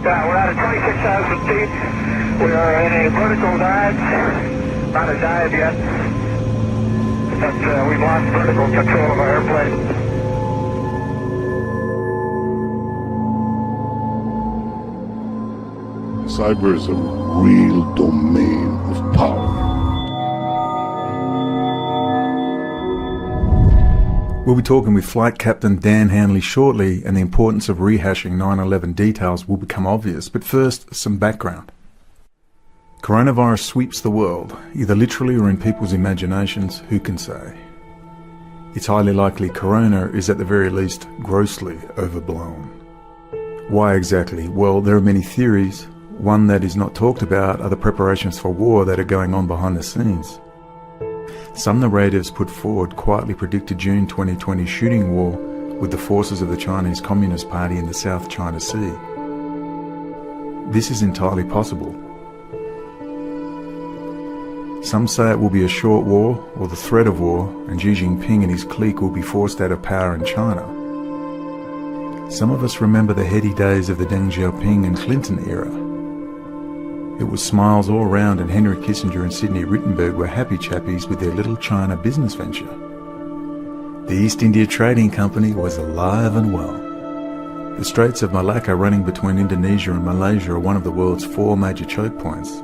Yeah, we're at 26,000 feet. We are in a vertical dive. Not a dive yet, but we've lost vertical control of our airplane. Cyber is a real domain of power. We'll be talking with Flight Captain Dan Hanley shortly, and the importance of rehashing 9/11 details will become obvious. But first, some background. Coronavirus sweeps the world, either literally or in people's imaginations, who can say? It's highly likely corona is at the very least grossly overblown. Why exactly? Well, there are many theories. One that is not talked about are the preparations for war that are going on behind the scenes. Some narratives put forward quietly predicted June 2020 shooting war with the forces of the Chinese Communist Party in the South China Sea. This is entirely possible. Some say it will be a short war or the threat of war, and Xi Jinping and his clique will be forced out of power in China. Some of us remember the heady days of the Deng Xiaoping and Clinton era. It was smiles all round, and Henry Kissinger and Sidney Rittenberg were happy chappies with their little China business venture. The East India Trading Company was alive and well. The Straits of Malacca running between Indonesia and Malaysia are one of the world's 4 major choke points.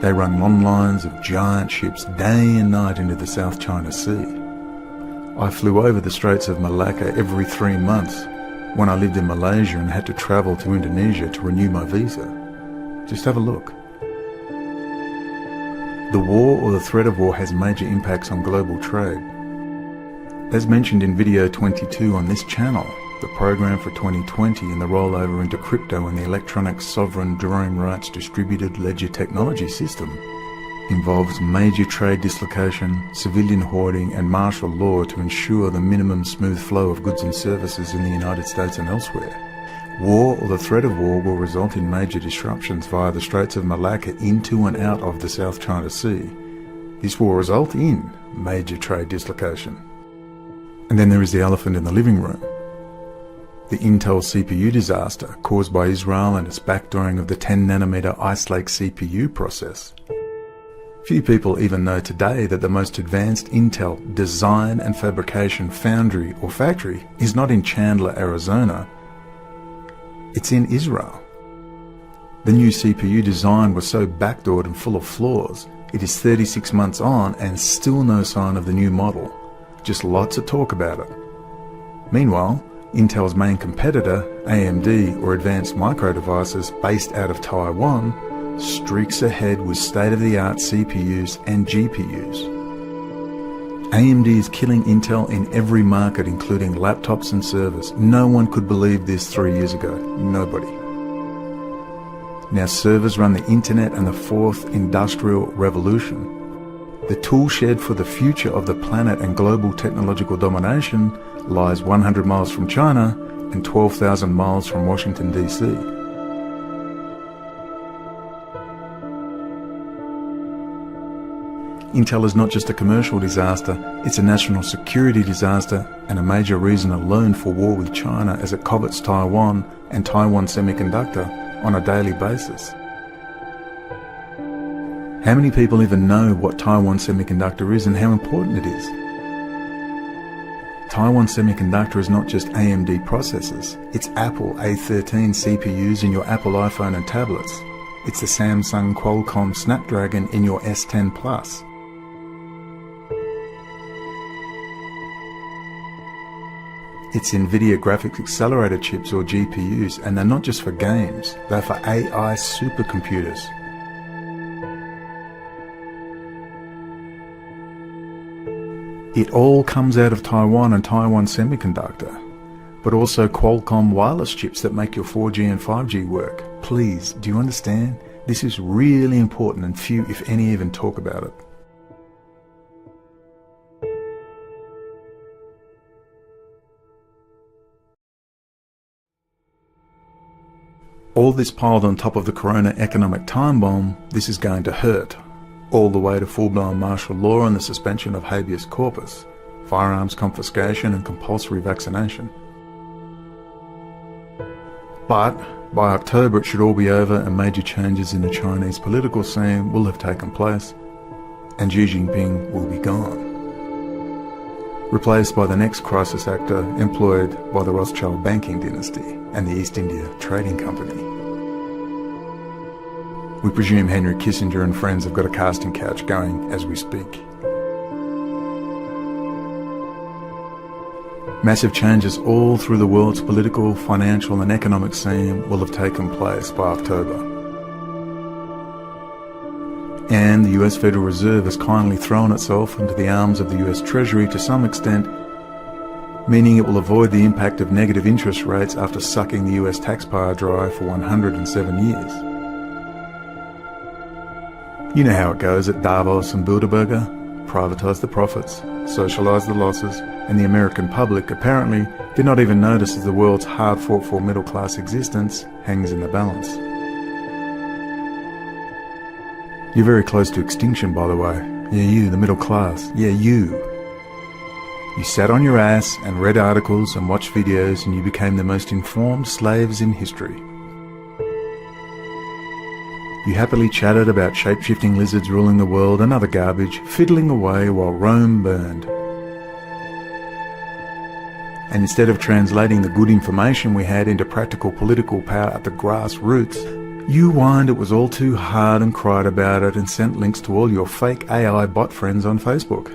They run long lines of giant ships day and night into the South China Sea. I flew over the Straits of Malacca every 3 months when I lived in Malaysia and had to travel to Indonesia to renew my visa. Just have a look. The war or the threat of war has major impacts on global trade. As mentioned in video 22 on this channel, the program for 2020 and the rollover into crypto and the electronic sovereign drone rights distributed ledger technology system involves major trade dislocation, civilian hoarding and martial law to ensure the minimum smooth flow of goods and services in the United States and elsewhere. War or the threat of war will result in major disruptions via the Straits of Malacca into and out of the South China Sea. This will result in major trade dislocation. And then there is the elephant in the living room. The Intel CPU disaster caused by Israel and its backdooring of the 10nm Ice Lake CPU process. Few people even know today that the most advanced Intel design and fabrication foundry or factory is not in Chandler, Arizona. It's in Israel. The new CPU design was so backdoored and full of flaws, it is 36 months on and still no sign of the new model. Just lots of talk about it. Meanwhile, Intel's main competitor, AMD or Advanced Micro Devices, based out of Taiwan, streaks ahead with state-of-the-art CPUs and GPUs. AMD is killing Intel in every market, including laptops and servers. No one could believe this 3 years ago. Nobody. Now servers run the internet and the 4th industrial revolution. The tool shed for the future of the planet and global technological domination lies 100 miles from China and 12,000 miles from Washington, D.C. Intel is not just a commercial disaster, it's a national security disaster and a major reason alone for war with China as it covets Taiwan and Taiwan Semiconductor on a daily basis. How many people even know what Taiwan Semiconductor is and how important it is? Taiwan Semiconductor is not just AMD processors, it's Apple A13 CPUs in your Apple iPhone and tablets. It's the Samsung Qualcomm Snapdragon in your S10 Plus. It's NVIDIA graphics accelerator chips or GPUs, and they're not just for games, they're for AI supercomputers. It all comes out of Taiwan and Taiwan Semiconductor, but also Qualcomm wireless chips that make your 4G and 5G work. Please, do you understand? This is really important and few, if any, even talk about it. All this piled on top of the corona economic time bomb, this is going to hurt. All the way to full-blown martial law and the suspension of habeas corpus, firearms confiscation and compulsory vaccination. But by October it should all be over and major changes in the Chinese political scene will have taken place, and Xi Jinping will be gone, replaced by the next crisis actor employed by the Rothschild banking dynasty and the East India Trading Company. We presume Henry Kissinger and friends have got a casting couch going as we speak. Massive changes all through the world's political, financial and economic scene will have taken place by October. And the US Federal Reserve has kindly thrown itself into the arms of the US Treasury to some extent, meaning it will avoid the impact of negative interest rates after sucking the US taxpayer dry for 107 years. You know how it goes at Davos and Bilderberger. Privatise the profits, socialise the losses, and the American public apparently did not even notice as the world's hard-fought-for middle-class existence hangs in the balance. You're very close to extinction, by the way. Yeah, you, the middle class. Yeah, you. You sat on your ass and read articles and watched videos and you became the most informed slaves in history. You happily chatted about shape-shifting lizards ruling the world and other garbage, fiddling away while Rome burned. And instead of translating the good information we had into practical political power at the grassroots, you whined it was all too hard and cried about it and sent links to all your fake AI bot friends on Facebook.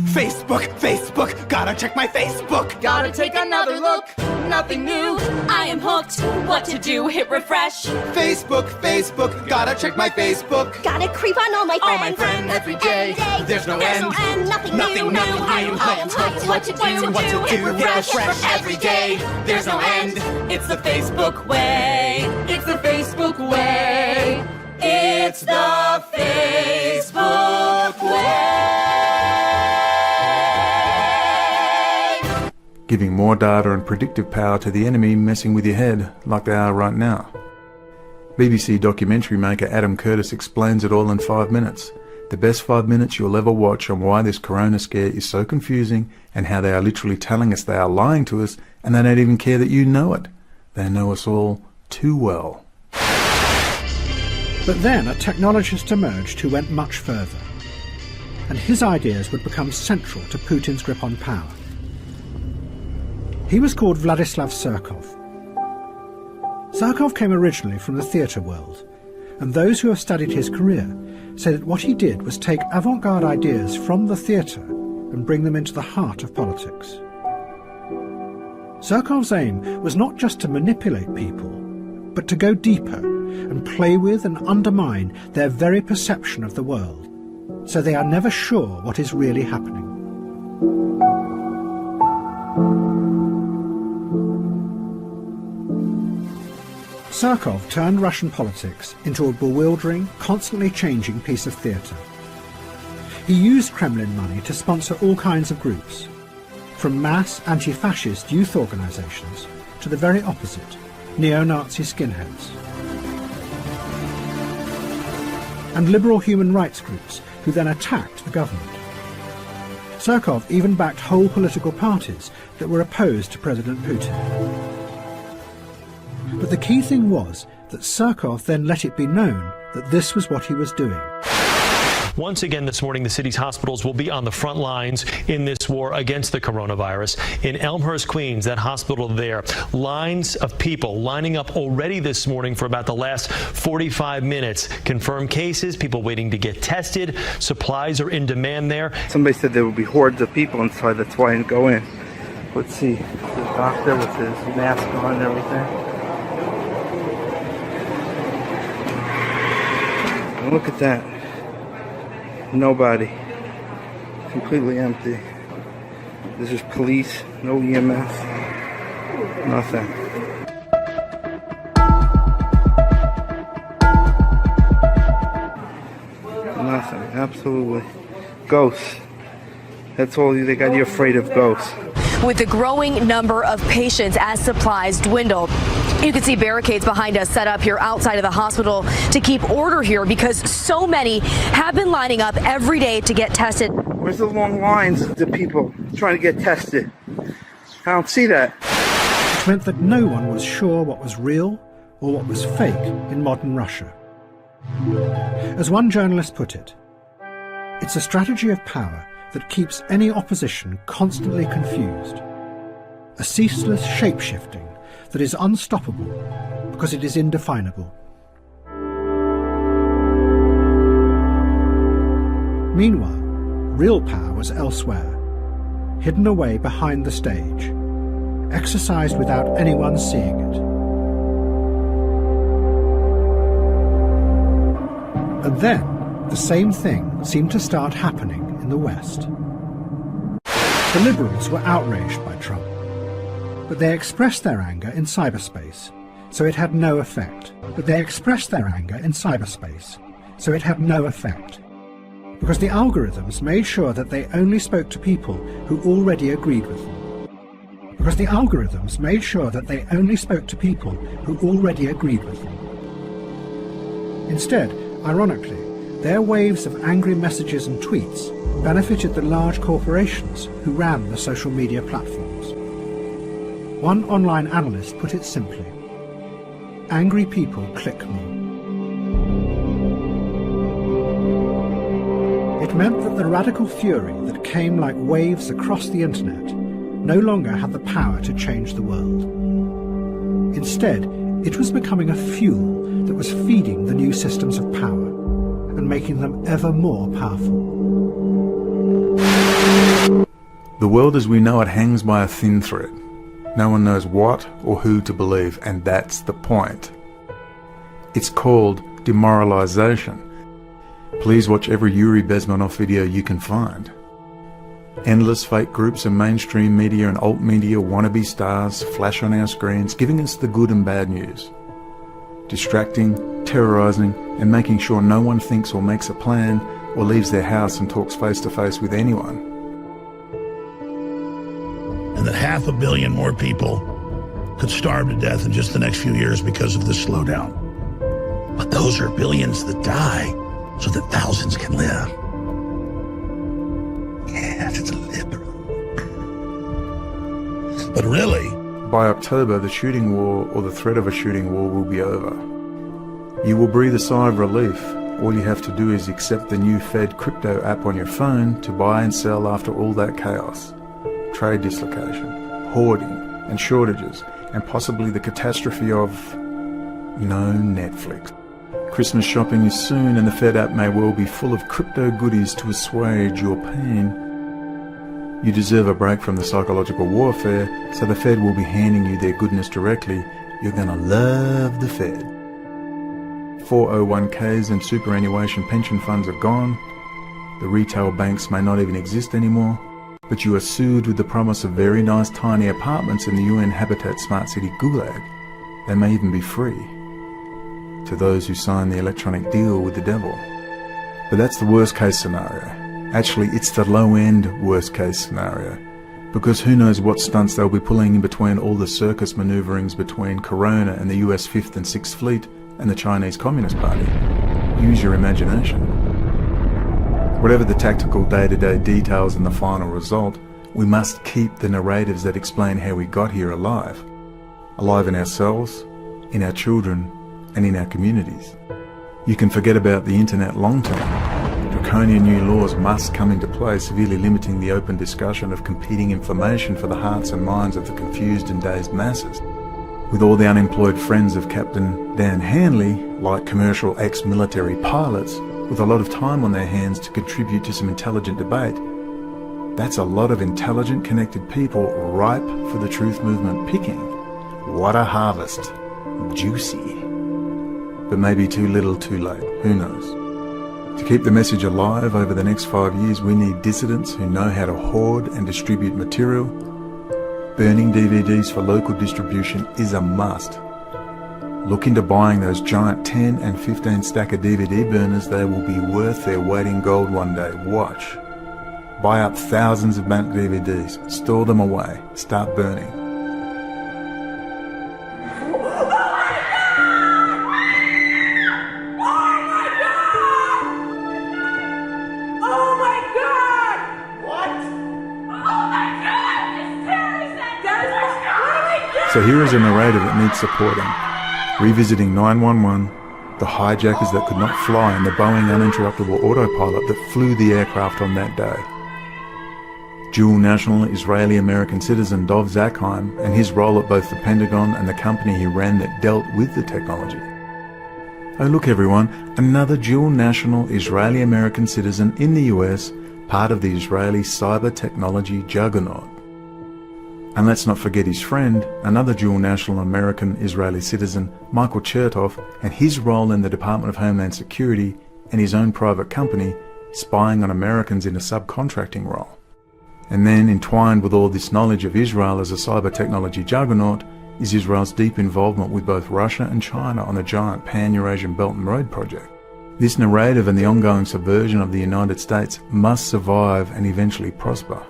Facebook, gotta check my Facebook. Gotta take another look, nothing new. I am hooked, what to do, hit refresh. Facebook, gotta check my Facebook. Gotta creep on all my friends every day. There's no end, nothing new. I am hooked, what to do, hit refresh. every day. There's no end. It's the Facebook way. It's the Facebook way. It's the Facebook way. Giving more data and predictive power to the enemy messing with your head like they are right now. BBC documentary maker Adam Curtis explains it all in 5 minutes. The best 5 minutes you'll ever watch on why this corona scare is so confusing and how they are literally telling us they are lying to us and they don't even care that you know it. They know us all too well. But then a technologist emerged who went much further, and his ideas would become central to Putin's grip on power. He was called Vladislav Surkov. Surkov came originally from the theatre world, and those who have studied his career say that what he did was take avant-garde ideas from the theatre and bring them into the heart of politics. Surkov's aim was not just to manipulate people, but to go deeper and play with and undermine their very perception of the world, so they are never sure what is really happening. Surkov turned Russian politics into a bewildering, constantly changing piece of theatre. He used Kremlin money to sponsor all kinds of groups, from mass anti-fascist youth organisations to the very opposite, neo-Nazi skinheads. And liberal human rights groups who then attacked the government. Surkov even backed whole political parties that were opposed to President Putin. But the key thing was that Surkov then let it be known that this was what he was doing. Once again this morning, the city's hospitals will be on the front lines in this war against the coronavirus. In Elmhurst, Queens, that hospital there, lines of people lining up already this morning for about the last 45 minutes. Confirmed cases, people waiting to get tested. Supplies are in demand there. Somebody said there would be hordes of people inside, that's why I didn't go in. Let's see, the doctor with his mask on and everything. And look at that. Nobody. Completely empty. This is police, no EMS, nothing. Nothing, absolutely. Ghosts. That's all they got you afraid of, ghosts. With the growing number of patients as supplies dwindle, you can see barricades behind us set up here outside of the hospital to keep order here because so many have been lining up every day to get tested. Where's the long lines of the people trying to get tested? I don't see that. which meant that no one was sure what was real or what was fake in modern Russia. As one journalist put it, it's a strategy of power that keeps any opposition constantly confused, a ceaseless shape-shifting that is unstoppable because it is indefinable. Meanwhile, real power was elsewhere, hidden away behind the stage, exercised without anyone seeing it. And then, the same thing seemed to start happening in the West. The liberals were outraged by Trump, but they expressed their anger in cyberspace, so it had no effect. Because the algorithms made sure that they only spoke to people who already agreed with them. Instead, ironically, their waves of angry messages and tweets benefited the large corporations who ran the social media platforms. One online analyst put it simply: angry people click more. It meant that the radical fury that came like waves across the internet no longer had the power to change the world. Instead, it was becoming a fuel that was feeding the new systems of power and making them ever more powerful. The world as we know it hangs by a thin thread. No one knows what or who to believe, and that's the point. It's called demoralization. Please watch every Yuri Bezmenov video you can find. Endless fake groups of mainstream media and alt media wannabe stars flash on our screens, giving us the good and bad news. Distracting, terrorizing, and making sure no one thinks or makes a plan or leaves their house and talks face to face with anyone. And that 500 million more people could starve to death in just the next few years because of this slowdown. But those are billions that die so that thousands can live. Yes, it's a liberal. But really, by October, the shooting war or the threat of a shooting war will be over. You will breathe a sigh of relief. All you have to do is accept the new Fed crypto app on your phone to buy and sell after all that chaos. Trade dislocation, hoarding and shortages, and possibly the catastrophe of no Netflix. Christmas shopping is soon, and the Fed app may well be full of crypto goodies to assuage your pain. You deserve a break from the psychological warfare, so the Fed will be handing you their goodness directly. You're gonna love the Fed. 401ks and superannuation pension funds are gone. The retail banks may not even exist anymore, but you are soothed with the promise of very nice tiny apartments in the UN Habitat Smart City Gulag. They may even be free to those who sign the electronic deal with the devil. But that's the worst case scenario. Actually, it's the low-end worst case scenario, because who knows what stunts they'll be pulling in between all the circus manoeuvrings between Corona and the US 5th and 6th Fleet and the Chinese Communist Party. Use your imagination. Whatever the tactical day-to-day details and the final result, we must keep the narratives that explain how we got here alive. Alive in ourselves, in our children, and in our communities. You can forget about the internet long-term. Draconian new laws must come into play, severely limiting the open discussion of competing information for the hearts and minds of the confused and dazed masses. With all the unemployed friends of Captain Dan Hanley, like commercial ex-military pilots, with a lot of time on their hands to contribute to some intelligent debate, that's a lot of intelligent, connected people ripe for the truth movement picking. What a harvest. Juicy. But maybe too little too late, who knows. To keep the message alive over the next 5 years, we need dissidents who know how to hoard and distribute material. Burning DVDs for local distribution is a must. Look into buying those giant 10 and 15 stacker DVD burners. They will be worth their weight in gold one day. Watch. Buy up thousands of banned DVDs. Store them away. Start burning. So here is a narrative that needs supporting. Revisiting 911, the hijackers that could not fly, and the Boeing Un-interruptible autopilot that flew the aircraft on that day. Dual national Israeli-American citizen Dov Zakheim and his role at both the Pentagon and the company he ran that dealt with the technology. Oh look everyone, another dual national Israeli-American citizen in the US, part of the Israeli cyber technology juggernaut. And let's not forget his friend, another dual national American-Israeli citizen, Michael Chertoff, and his role in the Department of Homeland Security and his own private company, spying on Americans in a subcontracting role. And then, entwined with all this knowledge of Israel as a cyber technology juggernaut, is Israel's deep involvement with both Russia and China on the giant Pan-Eurasian Belt and Road project. This narrative and the ongoing subversion of the United States must survive and eventually prosper.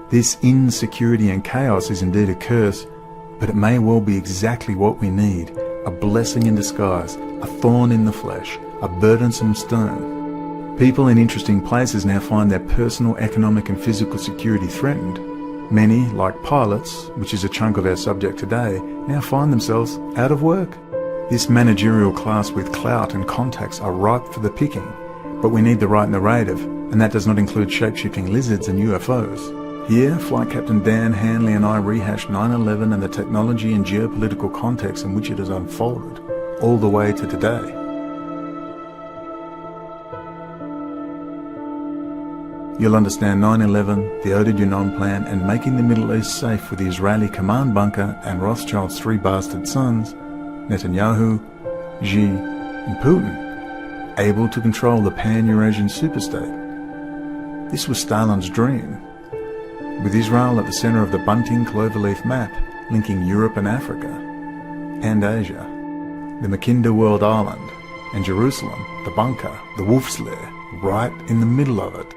This insecurity and chaos is indeed a curse, but it may well be exactly what we need, a blessing in disguise, a thorn in the flesh, a burdensome stone. People in interesting places now find their personal, economic and physical security threatened. Many, like pilots, which is a chunk of our subject today, now find themselves out of work. This managerial class with clout and contacts are ripe for the picking, but we need the right narrative, and that does not include shape-shifting lizards and UFOs. Here, Flight Captain Dan Hanley and I rehash 9/11 and the technology and geopolitical context in which it has unfolded, all the way to today. You'll understand 9/11, the Oded Yinon plan, and making the Middle East safe with the Israeli command bunker and Rothschild's three bastard sons, Netanyahu, Xi, and Putin, able to control the Pan-Eurasian superstate. This was Stalin's dream, with Israel at the centre of the bunting cloverleaf map linking Europe and Africa, and Asia, the Makinda world island, and Jerusalem, the bunker, the wolf's lair, right in the middle of it.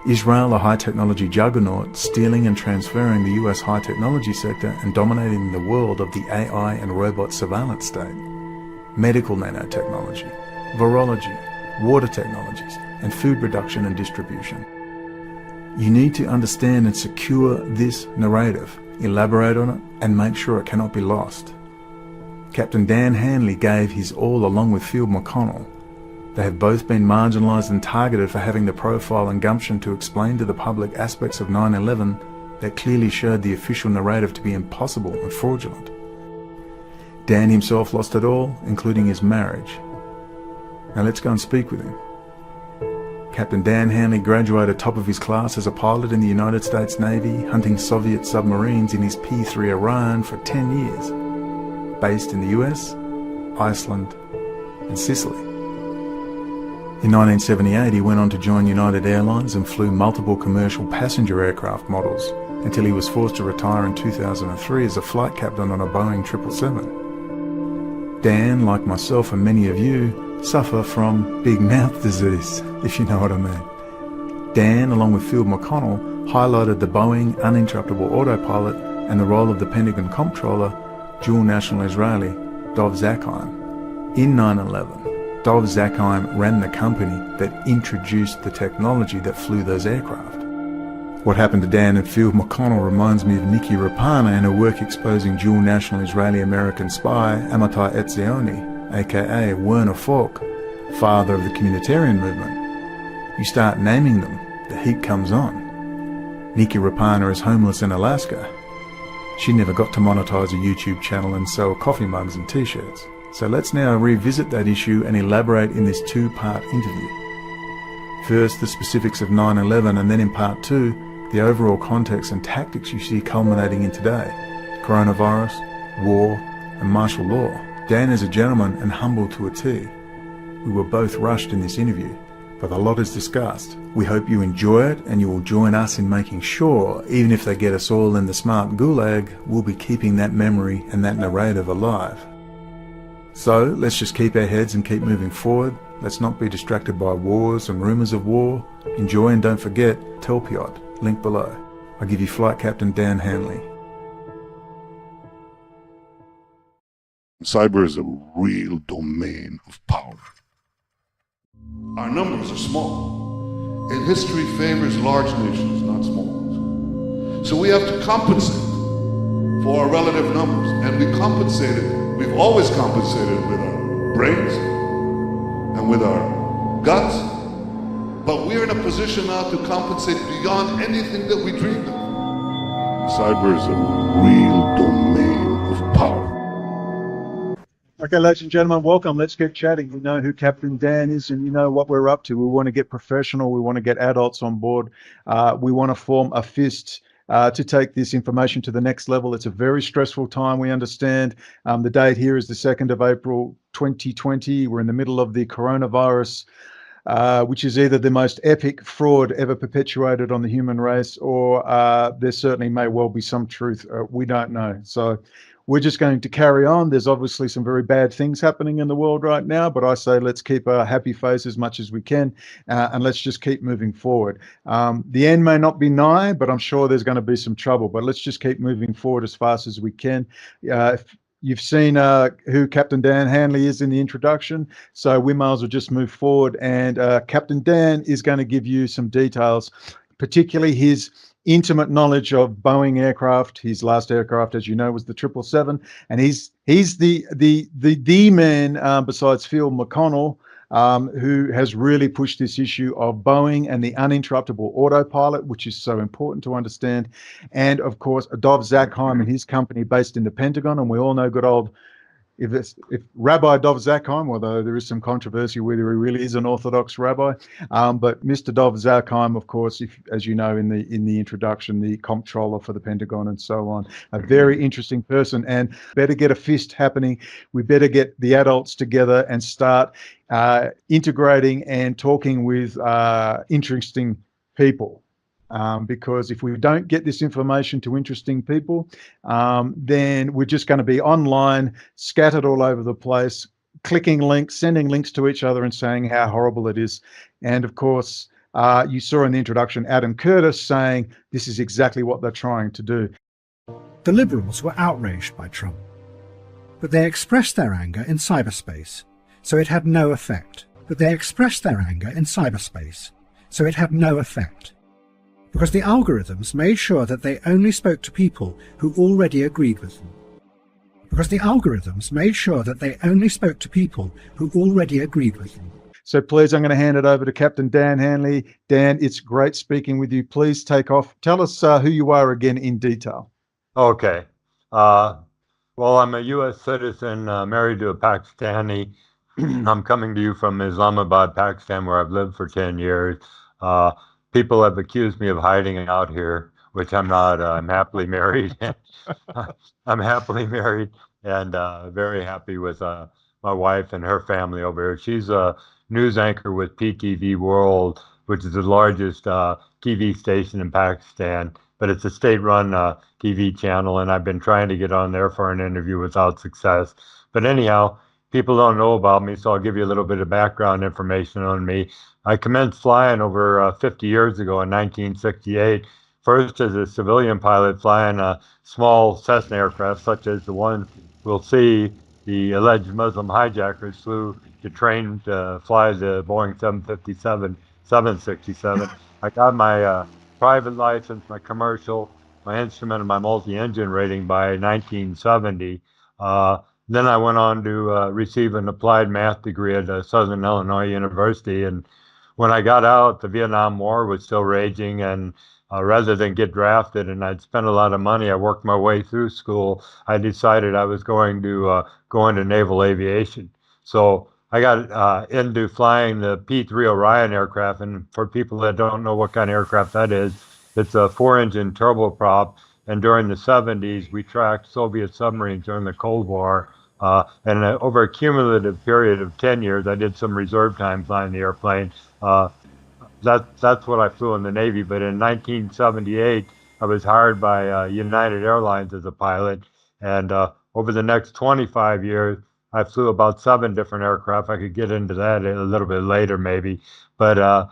Israel, a high-technology juggernaut, stealing and transferring the US high-technology sector and dominating the world of the AI and robot surveillance state. Medical nanotechnology, virology, water technologies, and food production and distribution. You need to understand and secure this narrative, elaborate on it, and make sure it cannot be lost. Captain Dan Hanley gave his all along with Field McConnell. They have both been marginalised and targeted for having the profile and gumption to explain to the public aspects of 9/11 that clearly showed the official narrative to be impossible and fraudulent. Dan himself lost it all, including his marriage. Now let's go and speak with him. Captain Dan Hanley graduated top of his class as a pilot in the United States Navy, hunting Soviet submarines in his P-3 Orion for 10 years, based in the US, Iceland, and Sicily. In 1978, he went on to join United Airlines and flew multiple commercial passenger aircraft models until he was forced to retire in 2003 as a flight captain on a Boeing 777. Dan, like myself and many of you, suffer from big mouth disease, if you know what I mean. Dan, along with Field McConnell, highlighted the Boeing Un-interruptible autopilot and the role of the Pentagon comptroller, dual national Israeli, Dov Zakheim. In 9/11, Dov Zakheim ran the company that introduced the technology that flew those aircraft. What happened to Dan and Field McConnell reminds me of Nikki Rapana and her work exposing dual national Israeli-American spy Amitai Etzioni, aka Werner Falk, father of the communitarian movement. You start naming them, the heat comes on. Nikki Rapana is homeless in Alaska. She never got to monetize a YouTube channel and sell coffee mugs and t-shirts. So let's now revisit that issue and elaborate in this two-part interview. First, the specifics of 9/11, and then in part two, the overall context and tactics you see culminating in today: coronavirus, war, and martial law. Dan is a gentleman and humble to a T. We were both rushed in this interview, but a lot is discussed. We hope you enjoy it and you will join us in making sure, even if they get us all in the smart gulag, we'll be keeping that memory and that narrative alive. So let's just keep our heads and keep moving forward. Let's not be distracted by wars and rumours of war. Enjoy and don't forget, Telpiot, link below. I give you Flight Captain Dan Hanley. Cyber is a real domain of power. Our numbers are small, and history favors large nations, not small ones. So we have to compensate for our relative numbers. And we compensated, we've always compensated with our brains and with our guts, but we're in a position now to compensate beyond anything that we dreamed of. Cyber is a real domain of power. Okay, ladies and gentlemen, welcome. Let's get chatting. You know who Captain Dan is and you know what we're up to. We want to get professional. We want to get adults on board. We want to form a fist to take this information to the next level. It's a very stressful time, we understand. The date here is the 2nd of April, 2020. We're in the middle of the coronavirus, which is either the most epic fraud ever perpetuated on the human race, or there certainly may well be some truth. We don't know. So we're just going to carry on. There's obviously some very bad things happening in the world right now, but I say let's keep a happy face as much as we can, and let's just keep moving forward. The end may not be nigh, but I'm sure there's going to be some trouble, but let's just keep moving forward as fast as we can. If you've seen who Captain Dan Hanley is in the introduction, so we might as well just move forward, and Captain Dan is going to give you some details, particularly his intimate knowledge of Boeing aircraft. His last aircraft, as you know, was the 777, and he's the man besides Phil McConnell, who has really pushed this issue of Boeing and the uninterruptible autopilot, which is so important to understand. And of course, Dov Zakheim and his company based in the Pentagon, and we all know good old, if Rabbi Dov Zakheim, although there is some controversy whether he really is an Orthodox rabbi, but Mr. Dov Zakheim, of course, as you know in the introduction, the comptroller for the Pentagon and so on, a very interesting person. And better get a fist happening. We better get the adults together and start integrating and talking with interesting people. Because if we don't get this information to interesting people, then we're just going to be online, scattered all over the place, clicking links, sending links to each other and saying how horrible it is. And of course, you saw in the introduction, Adam Curtis saying this is exactly what they're trying to do. The Liberals were outraged by Trump, but they expressed their anger in cyberspace, so it had no effect. Because the algorithms made sure that they only spoke to people who already agreed with them. So please, I'm going to hand it over to Captain Dan Hanley. Dan, it's great speaking with you. Please take off. Tell us who you are again in detail. Okay. Well, I'm a U.S. citizen married to a Pakistani. I'm coming to you from Islamabad, Pakistan, where I've lived for 10 years. People have accused me of hiding out here, which I'm not. I'm happily married. I'm happily married and very happy with my wife and her family over here. She's a news anchor with PTV World, which is the largest TV station in Pakistan, but it's a state-run TV channel, and I've been trying to get on there for an interview without success. But anyhow, people don't know about me, so I'll give you a little bit of background information on me. I commenced flying over 50 years ago in 1968, first as a civilian pilot flying a small Cessna aircraft, such as the one we'll see the alleged Muslim hijackers flew to train to fly the Boeing 767. I got my private license, my commercial, my instrument, and my multi-engine rating by 1970. Then I went on to receive an applied math degree at Southern Illinois University. And when I got out, the Vietnam War was still raging. And rather than get drafted, and I'd spent a lot of money, I worked my way through school. I decided I was going to go into naval aviation. So I got into flying the P-3 Orion aircraft. And for people that don't know what kind of aircraft that is, it's a 4-engine turboprop. And during the 70s, we tracked Soviet submarines during the Cold War. And over a cumulative period of 10 years, I did some reserve time flying the airplane. That's what I flew in the Navy. But in 1978, I was hired by United Airlines as a pilot. And over the next 25 years, I flew about 7 different aircraft. I could get into that a little bit later, maybe. But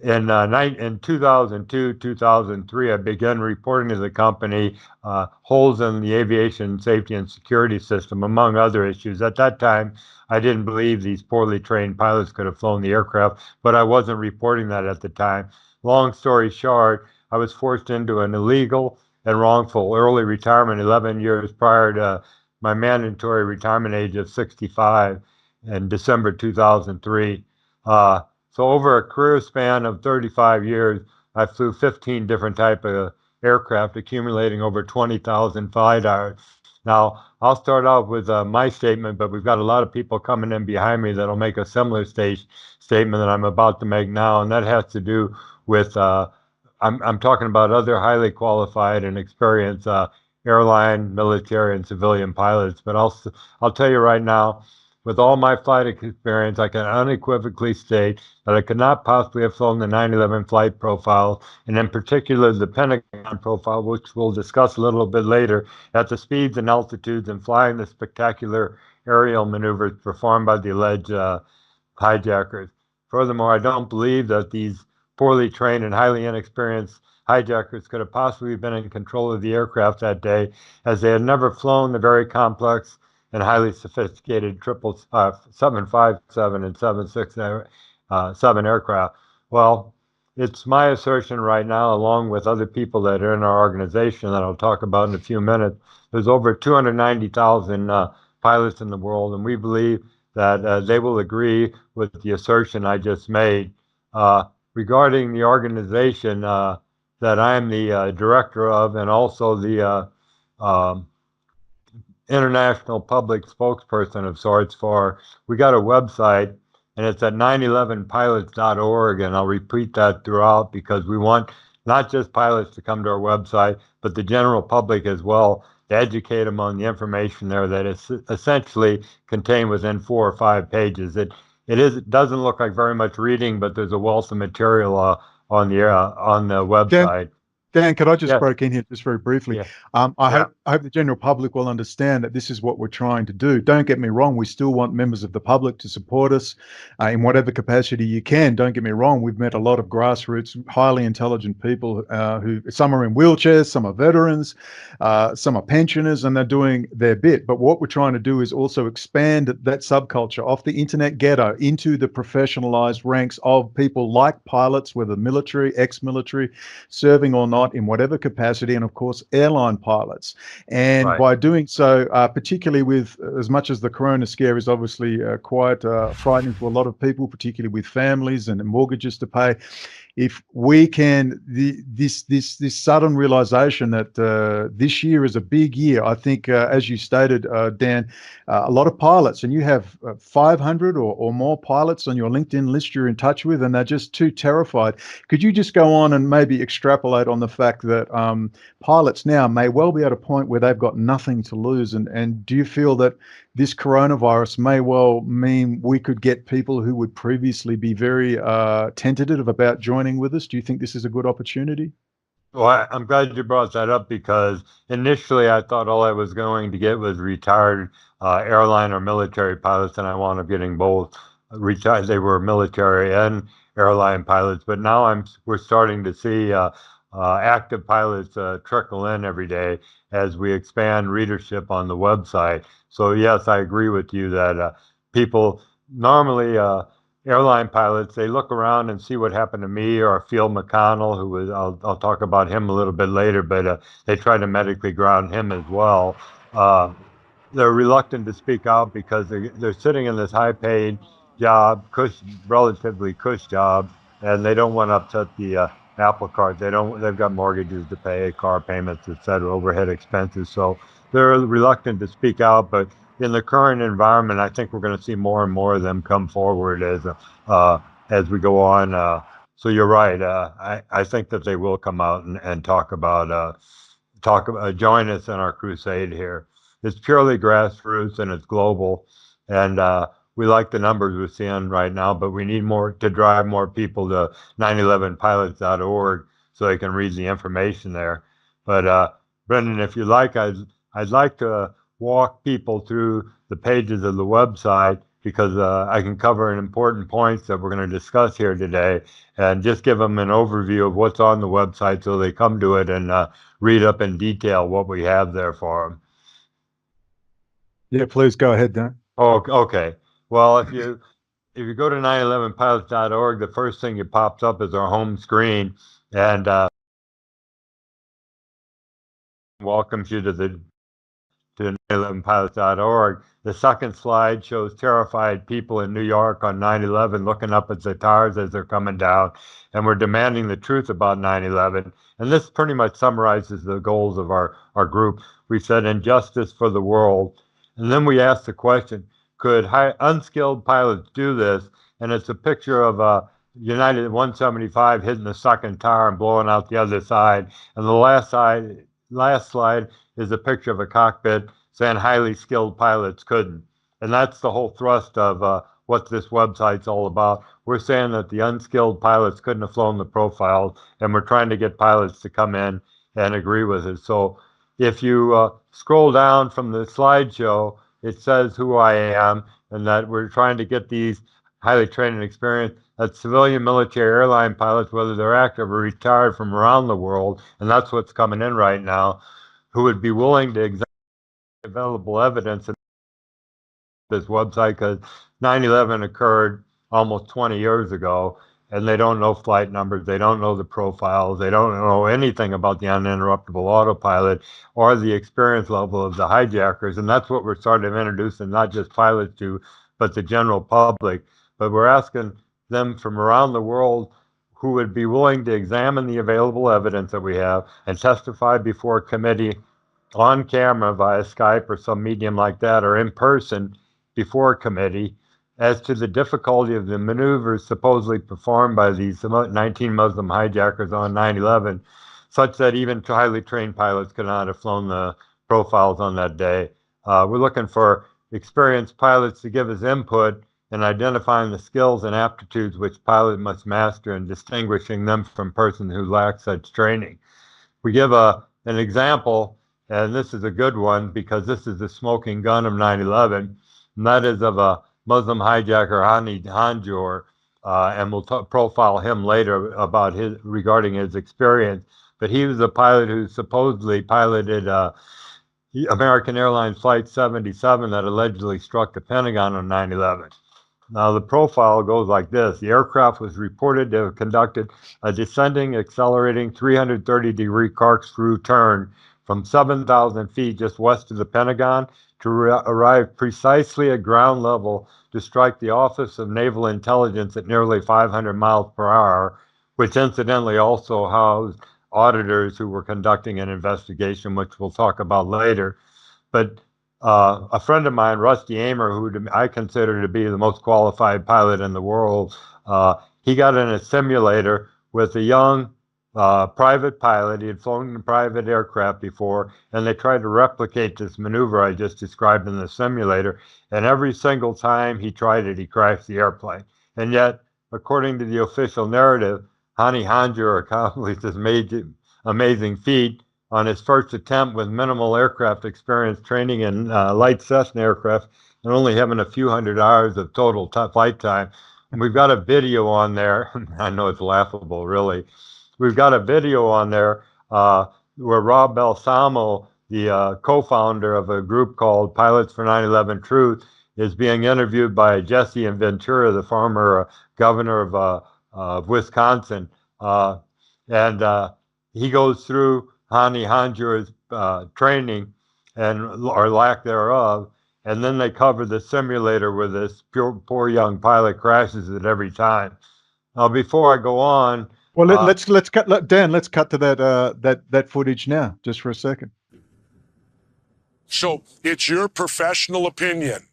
in 2002, 2003, I began reporting to the company holes in the aviation safety and security system, among other issues. At that time, I didn't believe these poorly trained pilots could have flown the aircraft, but I wasn't reporting that at the time. Long story short, I was forced into an illegal and wrongful early retirement 11 years prior to my mandatory retirement age of 65 in December 2003. So over a career span of 35 years, I flew 15 different type of aircraft, accumulating over 20,000 flight hours. Now, I'll start off with my statement, but we've got a lot of people coming in behind me that'll make a similar statement that I'm about to make now, and that has to do with I'm talking about other highly qualified and experienced airline, military, and civilian pilots. But I'll tell you right now, with all my flight experience, I can unequivocally state that I could not possibly have flown the 9/11 flight profile, and in particular the Pentagon profile, which we'll discuss a little bit later, at the speeds and altitudes and flying the spectacular aerial maneuvers performed by the alleged hijackers. Furthermore, I don't believe that these poorly trained and highly inexperienced hijackers could have possibly been in control of the aircraft that day, as they had never flown the very complex and highly sophisticated 757 and 767 aircraft. Well, it's my assertion right now, along with other people that are in our organization that I'll talk about in a few minutes, there's over 290,000 pilots in the world, and we believe that they will agree with the assertion I just made. Regarding the organization that I'm the director of, and also the international public spokesperson of sorts for, we got a website, and it's at 911pilots.org, and I'll repeat that throughout because we want not just pilots to come to our website, but the general public as well, to educate them on the information there that is essentially contained within 4 or 5 pages. It doesn't look like very much reading, but there's a wealth of material on the website. Dan, could I just break in here just very briefly? Yeah. I hope the general public will understand that this is what we're trying to do. Don't get me wrong, we still want members of the public to support us in whatever capacity you can. Don't get me wrong, we've met a lot of grassroots, highly intelligent people who, some are in wheelchairs, some are veterans, some are pensioners, and they're doing their bit. But what we're trying to do is also expand that subculture off the internet ghetto into the professionalized ranks of people like pilots, whether military, ex-military, serving or not, in whatever capacity, and of course airline pilots. And by doing so, particularly with, as much as the corona scare is obviously quite frightening to a lot of people, particularly with families and mortgages to pay, if we can, this sudden realization that this year is a big year, I think, as you stated, Dan, a lot of pilots, and you have 500 or more pilots on your LinkedIn list you're in touch with, and they're just too terrified. Could you just go on and maybe extrapolate on the fact that pilots now may well be at a point where they've got nothing to lose? And do you feel that this coronavirus may well mean we could get people who would previously be very tentative about joining with us? Do you think this is a good opportunity? Well, I'm glad you brought that up, because initially I thought all I was going to get was retired airline or military pilots, and I wound up getting both. Retired, they were military and airline pilots, but now we're starting to see active pilots trickle in every day as we expand readership on the website. So yes, I agree with you that people normally, airline pilots, they look around and see what happened to me or Field McConnell, who was, I'll talk about him a little bit later, but they try to medically ground him as well. They're reluctant to speak out because they're sitting in this high-paid job, relatively cush job, and they don't want to upset the apple cart. They've got mortgages to pay, car payments, etc., overhead expenses. So they're reluctant to speak out. But in the current environment, I think we're going to see more and more of them come forward as we go on. So you're right. I think that they will come out and talk about join us in our crusade here. It's purely grassroots and it's global, and we like the numbers we're seeing right now, but we need more to drive more people to 911pilots.org so they can read the information there. But Brendon, if you like, I'd like to walk people through the pages of the website, because I can cover important points that we're going to discuss here today, and just give them an overview of what's on the website so they come to it and read up in detail what we have there for them. Yeah, please go ahead, Dan. Oh, okay. Well, if you go to 911pilots.org, the first thing that pops up is our home screen, and welcomes you to 911pilots.org. The second slide shows terrified people in New York on 9/11 looking up at the towers as they're coming down, and we're demanding the truth about 9/11. And this pretty much summarizes the goals of our group. We said injustice for the world. And then we asked the question, could unskilled pilots do this? And it's a picture of a United 175 hitting the second tower and blowing out the other side. And the last slide is a picture of a cockpit saying highly skilled pilots couldn't. And that's the whole thrust of what this website's all about. We're saying that the unskilled pilots couldn't have flown the profiles, and we're trying to get pilots to come in and agree with it. So if you scroll down from the slideshow, it says who I am, and that we're trying to get these highly trained and experienced civilian military airline pilots, whether they're active or retired from around the world, and that's what's coming in right now, who would be willing to examine available evidence in this website, because 9/11 occurred almost 20 years ago, and they don't know flight numbers, they don't know the profiles, they don't know anything about the uninterruptible autopilot or the experience level of the hijackers. And that's what we're starting to introduce, and not just pilots to, but the general public. But we're asking them from around the world who would be willing to examine the available evidence that we have and testify before a committee on camera via Skype or some medium like that, or in person before a committee, as to the difficulty of the maneuvers supposedly performed by these 19 Muslim hijackers on 9/11, such that even highly trained pilots could not have flown the profiles on that day. We're looking for experienced pilots to give us input in identifying the skills and aptitudes which pilots must master and distinguishing them from persons who lack such training. We give an example, and this is a good one because this is the smoking gun of 9/11, and that is of a Muslim hijacker, Hanjour, and we'll profile him later about regarding his experience. But he was a pilot who supposedly piloted American Airlines Flight 77 that allegedly struck the Pentagon on 9/11. Now, the profile goes like this. The aircraft was reported to have conducted a descending, accelerating 330-degree corkscrew turn from 7,000 feet just west of the Pentagon to arrive precisely at ground level to strike the Office of Naval Intelligence at nearly 500 miles per hour, which incidentally also housed auditors who were conducting an investigation, which we'll talk about later. But a friend of mine, Rusty Amer, who I consider to be the most qualified pilot in the world, he got in a simulator with a young private pilot. He had flown in a private aircraft before, and they tried to replicate this maneuver I just described in the simulator. And every single time he tried it, he crashed the airplane. And yet, according to the official narrative, Hanjour accomplished this amazing feat on his first attempt with minimal aircraft experience, training in light Cessna aircraft, and only having a few hundred hours of total flight time. And we've got a video on there. I know it's laughable, really. We've got a video on there where Rob Balsamo, the co-founder of a group called Pilots for 9/11 Truth, is being interviewed by Jesse and Ventura, the former governor of Wisconsin. And he goes through Hanjour's training or lack thereof, and then they cover the simulator where this poor young pilot crashes it every time. Now, before I go on, well, let's cut, Dan. Let's cut to that footage now, just for a second. So it's your professional opinion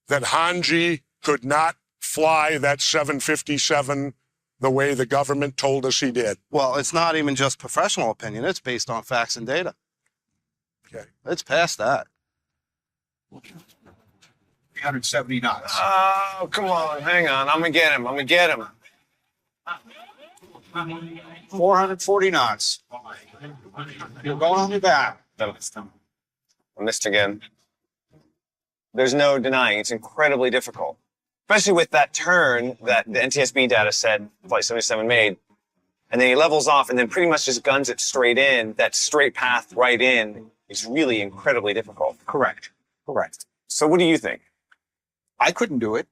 that Hanji could not fly that 757 the way the government told us he did? Well, it's not even just professional opinion. It's based on facts and data. Okay. It's past that. 370 knots. Oh, come on. Hang on. I'm going to get him. 440 knots. You're going on your back. I missed again. There's no denying it's incredibly difficult, especially with that turn that the NTSB data said Flight 77 made. And then he levels off and then pretty much just guns it straight in. That straight path right in is really incredibly difficult. Correct. So what do you think? I couldn't do it.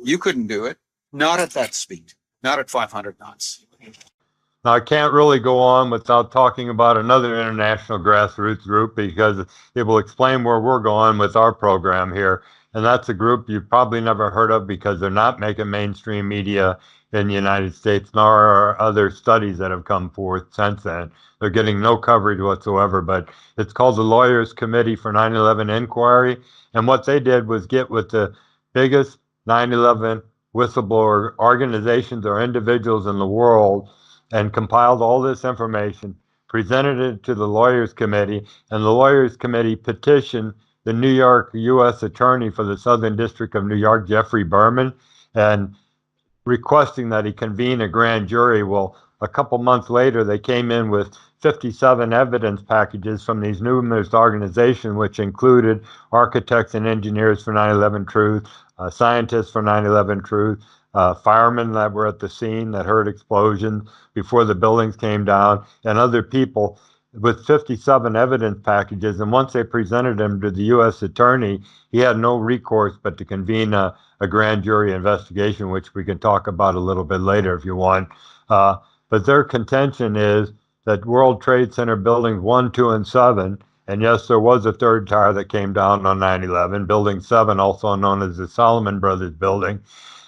You couldn't do it. Not at that speed. Not at 500 knots. Now, I can't really go on without talking about another international grassroots group because it will explain where we're going with our program here. And that's a group you've probably never heard of because they're not making mainstream media in the United States, nor are other studies that have come forth since then. They're getting no coverage whatsoever, but it's called the Lawyers Committee for 9/11 Inquiry. And what they did was get with the biggest 9/11 whistleblower organizations or individuals in the world and compiled all this information, presented it to the Lawyers Committee, and the Lawyers Committee petitioned the New York U.S. Attorney for the Southern District of New York, Jeffrey Berman, and requesting that he convene a grand jury. Well, a couple months later, they came in with 57 evidence packages from these numerous organizations, which included architects and engineers for 9/11 Truth, scientists for 9/11 Truth, firemen that were at the scene that heard explosions before the buildings came down, and other people with 57 evidence packages. And once they presented them to the U.S. Attorney, he had no recourse but to convene a grand jury investigation, which we can talk about a little bit later if you want. But their contention is that World Trade Center buildings 1, 2, and 7, and yes, there was a third tower that came down on 9/11, building 7, also known as the Salomon Brothers building.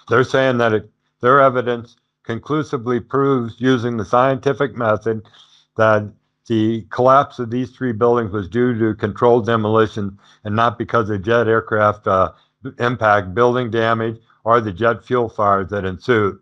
They're saying that their evidence conclusively proves, using the scientific method, that the collapse of these 3 buildings was due to controlled demolition and not because of jet aircraft impact, building damage, or the jet fuel fires that ensued.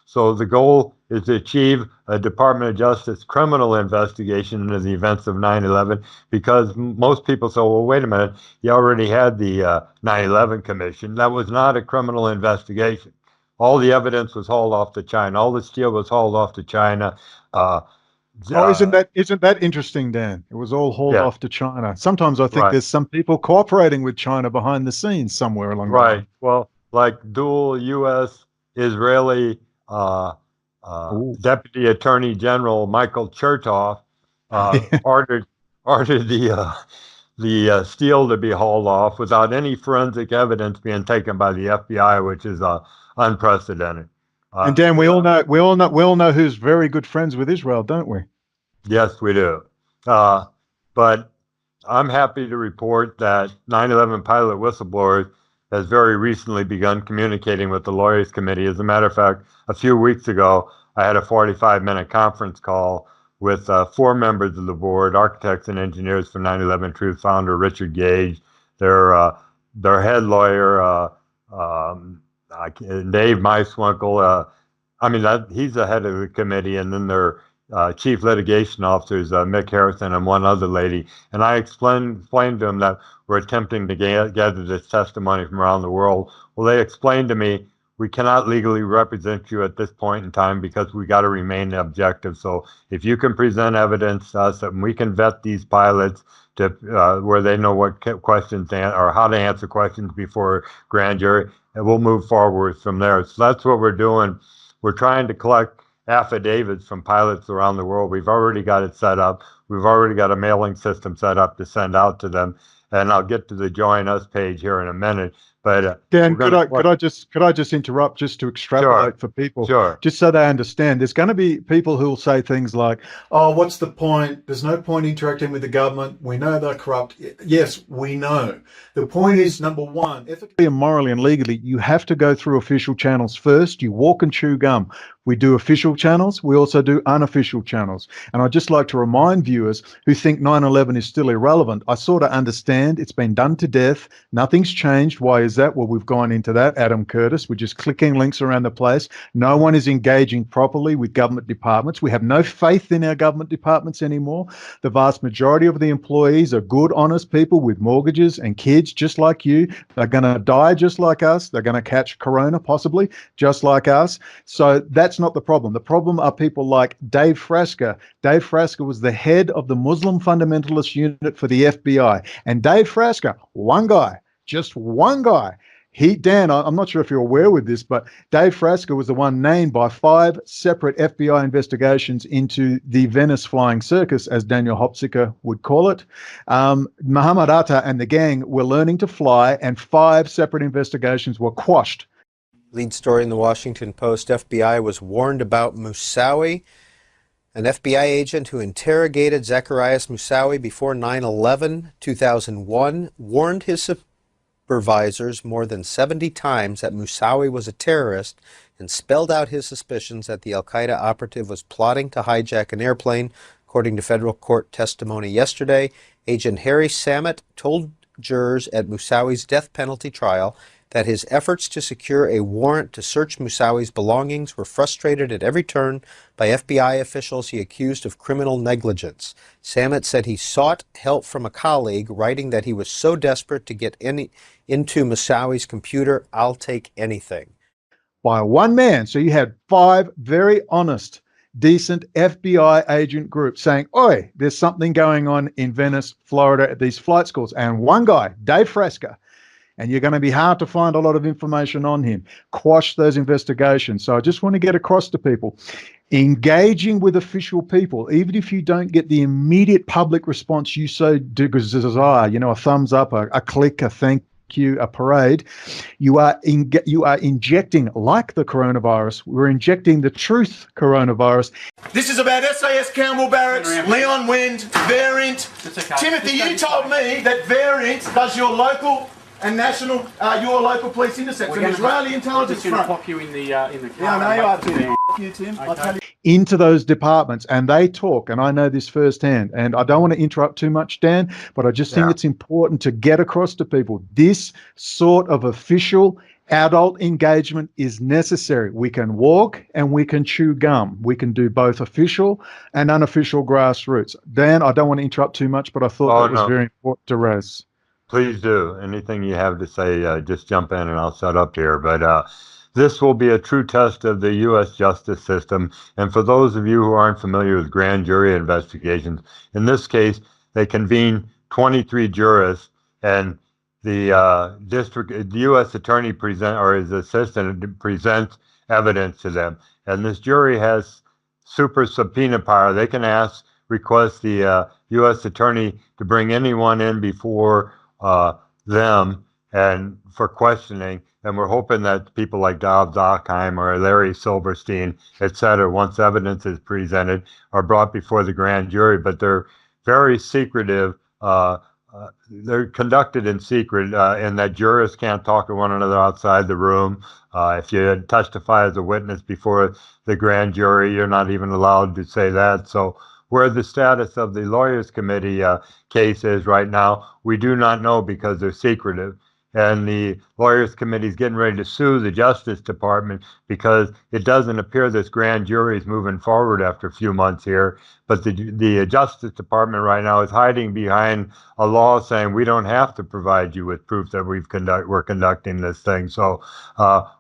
So the goal is to achieve a Department of Justice criminal investigation into the events of 9/11, because most people say, well, wait a minute, you already had the 9/11 Commission. That was not a criminal investigation. All the evidence was hauled off to China. All the steel was hauled off to China. Isn't that interesting, Dan? It was all hauled off to China. Sometimes I think there's some people cooperating with China behind the scenes somewhere along the line. Well, like dual U.S.-Israeli Deputy Attorney General Michael Chertoff ordered the steel to be hauled off without any forensic evidence being taken by the FBI, which is unprecedented. And Dan, we all know who's very good friends with Israel, don't we? Yes, we do. But I'm happy to report that 9/11 pilot whistleblowers has very recently begun communicating with the Lawyers Committee. As a matter of fact, a few weeks ago, I had a 45-minute conference call with 4 members of the board, architects and engineers for 9/11 Truth founder Richard Gage, their head lawyer, Dave Meiswinkle. He's the head of the committee, and then their chief litigation officers, Mick Harrison and one other lady. And I explained to them that we're attempting to gather this testimony from around the world. Well, they explained to me, we cannot legally represent you at this point in time because we got to remain objective. So if you can present evidence to us, and we can vet these pilots to where they know what questions or how to answer questions before grand jury, and we'll move forward from there. So that's what we're doing. We're trying to collect affidavits from pilots around the world. We've already got it set up. We've already got a mailing system set up to send out to them. And I'll get to the Join Us page here in a minute. But Dan, could I just interrupt just to extrapolate for people? Sure. Just so they understand. There's going to be people who will say things like, "Oh, what's the point? There's no point interacting with the government. We know they're corrupt." Yes, we know. The point is, number one, ethically and morally and legally, you have to go through official channels first. You walk and chew gum. We do official channels. We also do unofficial channels. And I'd just like to remind viewers who think 9/11 is still irrelevant, I sort of understand it's been done to death. Nothing's changed. Why is that? Well, we've gone into that, Adam Curtis. We're just clicking links around the place. No one is engaging properly with government departments. We have no faith in our government departments anymore. The vast majority of the employees are good, honest people with mortgages and kids just like you. They're going to die just like us. They're going to catch corona possibly just like us. So that's not the problem. The problem are people like Dave Frasca. Dave Frasca was the head of the Muslim fundamentalist unit for the FBI. And Dave Frasca, one guy, just one guy. Dan, I'm not sure if you're aware with this, but Dave Frasca was the one named by 5 separate FBI investigations into the Venice flying circus, as Daniel Hopsicker would call it. Muhammad Atta and the gang were learning to fly, and 5 separate investigations were quashed. Lead story in the Washington Post, FBI was warned about Moussaoui. An FBI agent who interrogated Zacarias Moussaoui before 9/11, 2001, warned his supervisors more than 70 times that Moussaoui was a terrorist and spelled out his suspicions that the al-Qaeda operative was plotting to hijack an airplane. According to federal court testimony yesterday, Agent Harry Samet told jurors at Moussaoui's death penalty trial that his efforts to secure a warrant to search Moussaoui's belongings were frustrated at every turn by FBI officials he accused of criminal negligence. Samet said he sought help from a colleague, writing that he was so desperate to get into Moussaoui's computer, "I'll take anything." By one man. So you had 5 very honest, decent FBI agent groups saying, oi, there's something going on in Venice, Florida at these flight schools. And one guy, Dave Fresca, and you're going to be hard to find a lot of information on him, quash those investigations. So I just want to get across to people, engaging with official people, even if you don't get the immediate public response you so desire, you know, a thumbs up, a click, a thank you, a parade, you are injecting, like the coronavirus, we're injecting the truth coronavirus. This is about SAS Campbell Barracks, Leon Wind, Variant. Timothy, you told me that Variant does your local and national, your local police intercepts. An Israeli intelligence front. Pop you in the car. Yeah, I know you are, Tim. You, Tim. Okay. I'll tell you. Into those departments, and they talk, and I know this firsthand, and I don't want to interrupt too much, Dan, but I just think it's important to get across to people this sort of official adult engagement is necessary. We can walk and we can chew gum. We can do both official and unofficial grassroots. Dan, I don't want to interrupt too much, but I thought that was very important to raise. Please do. Anything you have to say, just jump in and I'll shut up here. But this will be a true test of the U.S. justice system. And for those of you who aren't familiar with grand jury investigations, in this case, they convene 23 jurists, and the U.S. attorney or his assistant presents evidence to them. And this jury has super subpoena power. They can request the U.S. attorney to bring anyone in before them and for questioning. And we're hoping that people like Dobbs Ockheim or Larry Silverstein, et cetera, once evidence is presented, are brought before the grand jury. But they're very secretive. They're conducted in secret, and that jurors can't talk to one another outside the room. If you testify as a witness before the grand jury, you're not even allowed to say that. So where the status of the Lawyers Committee case is right now, we do not know because they're secretive. And the Lawyers Committee is getting ready to sue the Justice Department because it doesn't appear this grand jury is moving forward after a few months here. But the Justice Department right now is hiding behind a law saying we don't have to provide you with proof that we're conducting this thing. So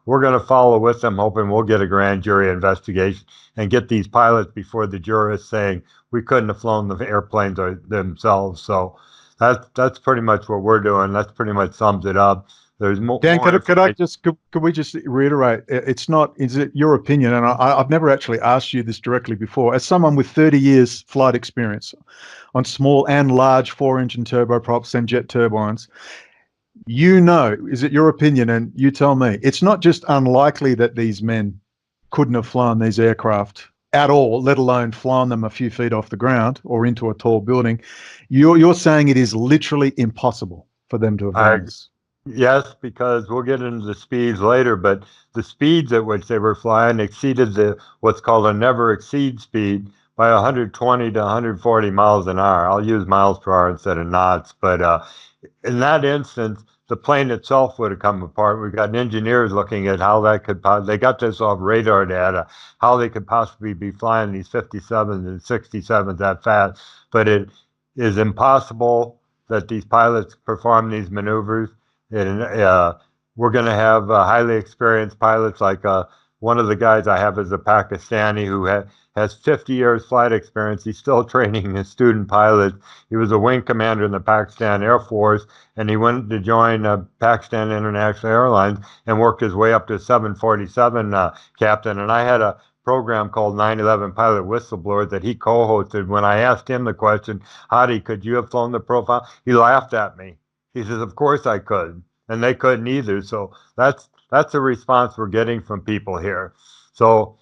we're going to follow with them, hoping we'll get a grand jury investigation and get these pilots before the jurists saying we couldn't have flown the airplanes themselves. So that's pretty much what we're doing. That's pretty much sums it up. There's more. Dan, could we just reiterate? Is it your opinion? And I've never actually asked you this directly before. As someone with 30 years flight experience on small and large 4-engine turboprops and jet turbines, is it your opinion? And you tell me. It's not just unlikely that these men couldn't have flown these aircraft at all, let alone flown them a few feet off the ground or into a tall building. You're saying it is literally impossible for them to have done this. Yes, because we'll get into the speeds later, but the speeds at which they were flying exceeded what's called a never exceed speed by 120 to 140 miles an hour. I'll use miles per hour instead of knots, but in that instance, the plane itself would have come apart. We've got engineers looking at how that could, they got this off radar data, how they could possibly be flying these 57s and 67s that fast. But it is impossible that these pilots perform these maneuvers. And we're going to have highly experienced pilots, like one of the guys I have is a Pakistani who has 50 years flight experience. He's still training his student pilots. He was a wing commander in the Pakistan Air Force, and he went to join Pakistan International Airlines and worked his way up to a 747 captain. And I had a program called 9/11 Pilot Whistleblower that he co-hosted. When I asked him the question, Hadi, could you have flown the profile? He laughed at me. He says, of course I could. And they couldn't either. So that's the response we're getting from people here. So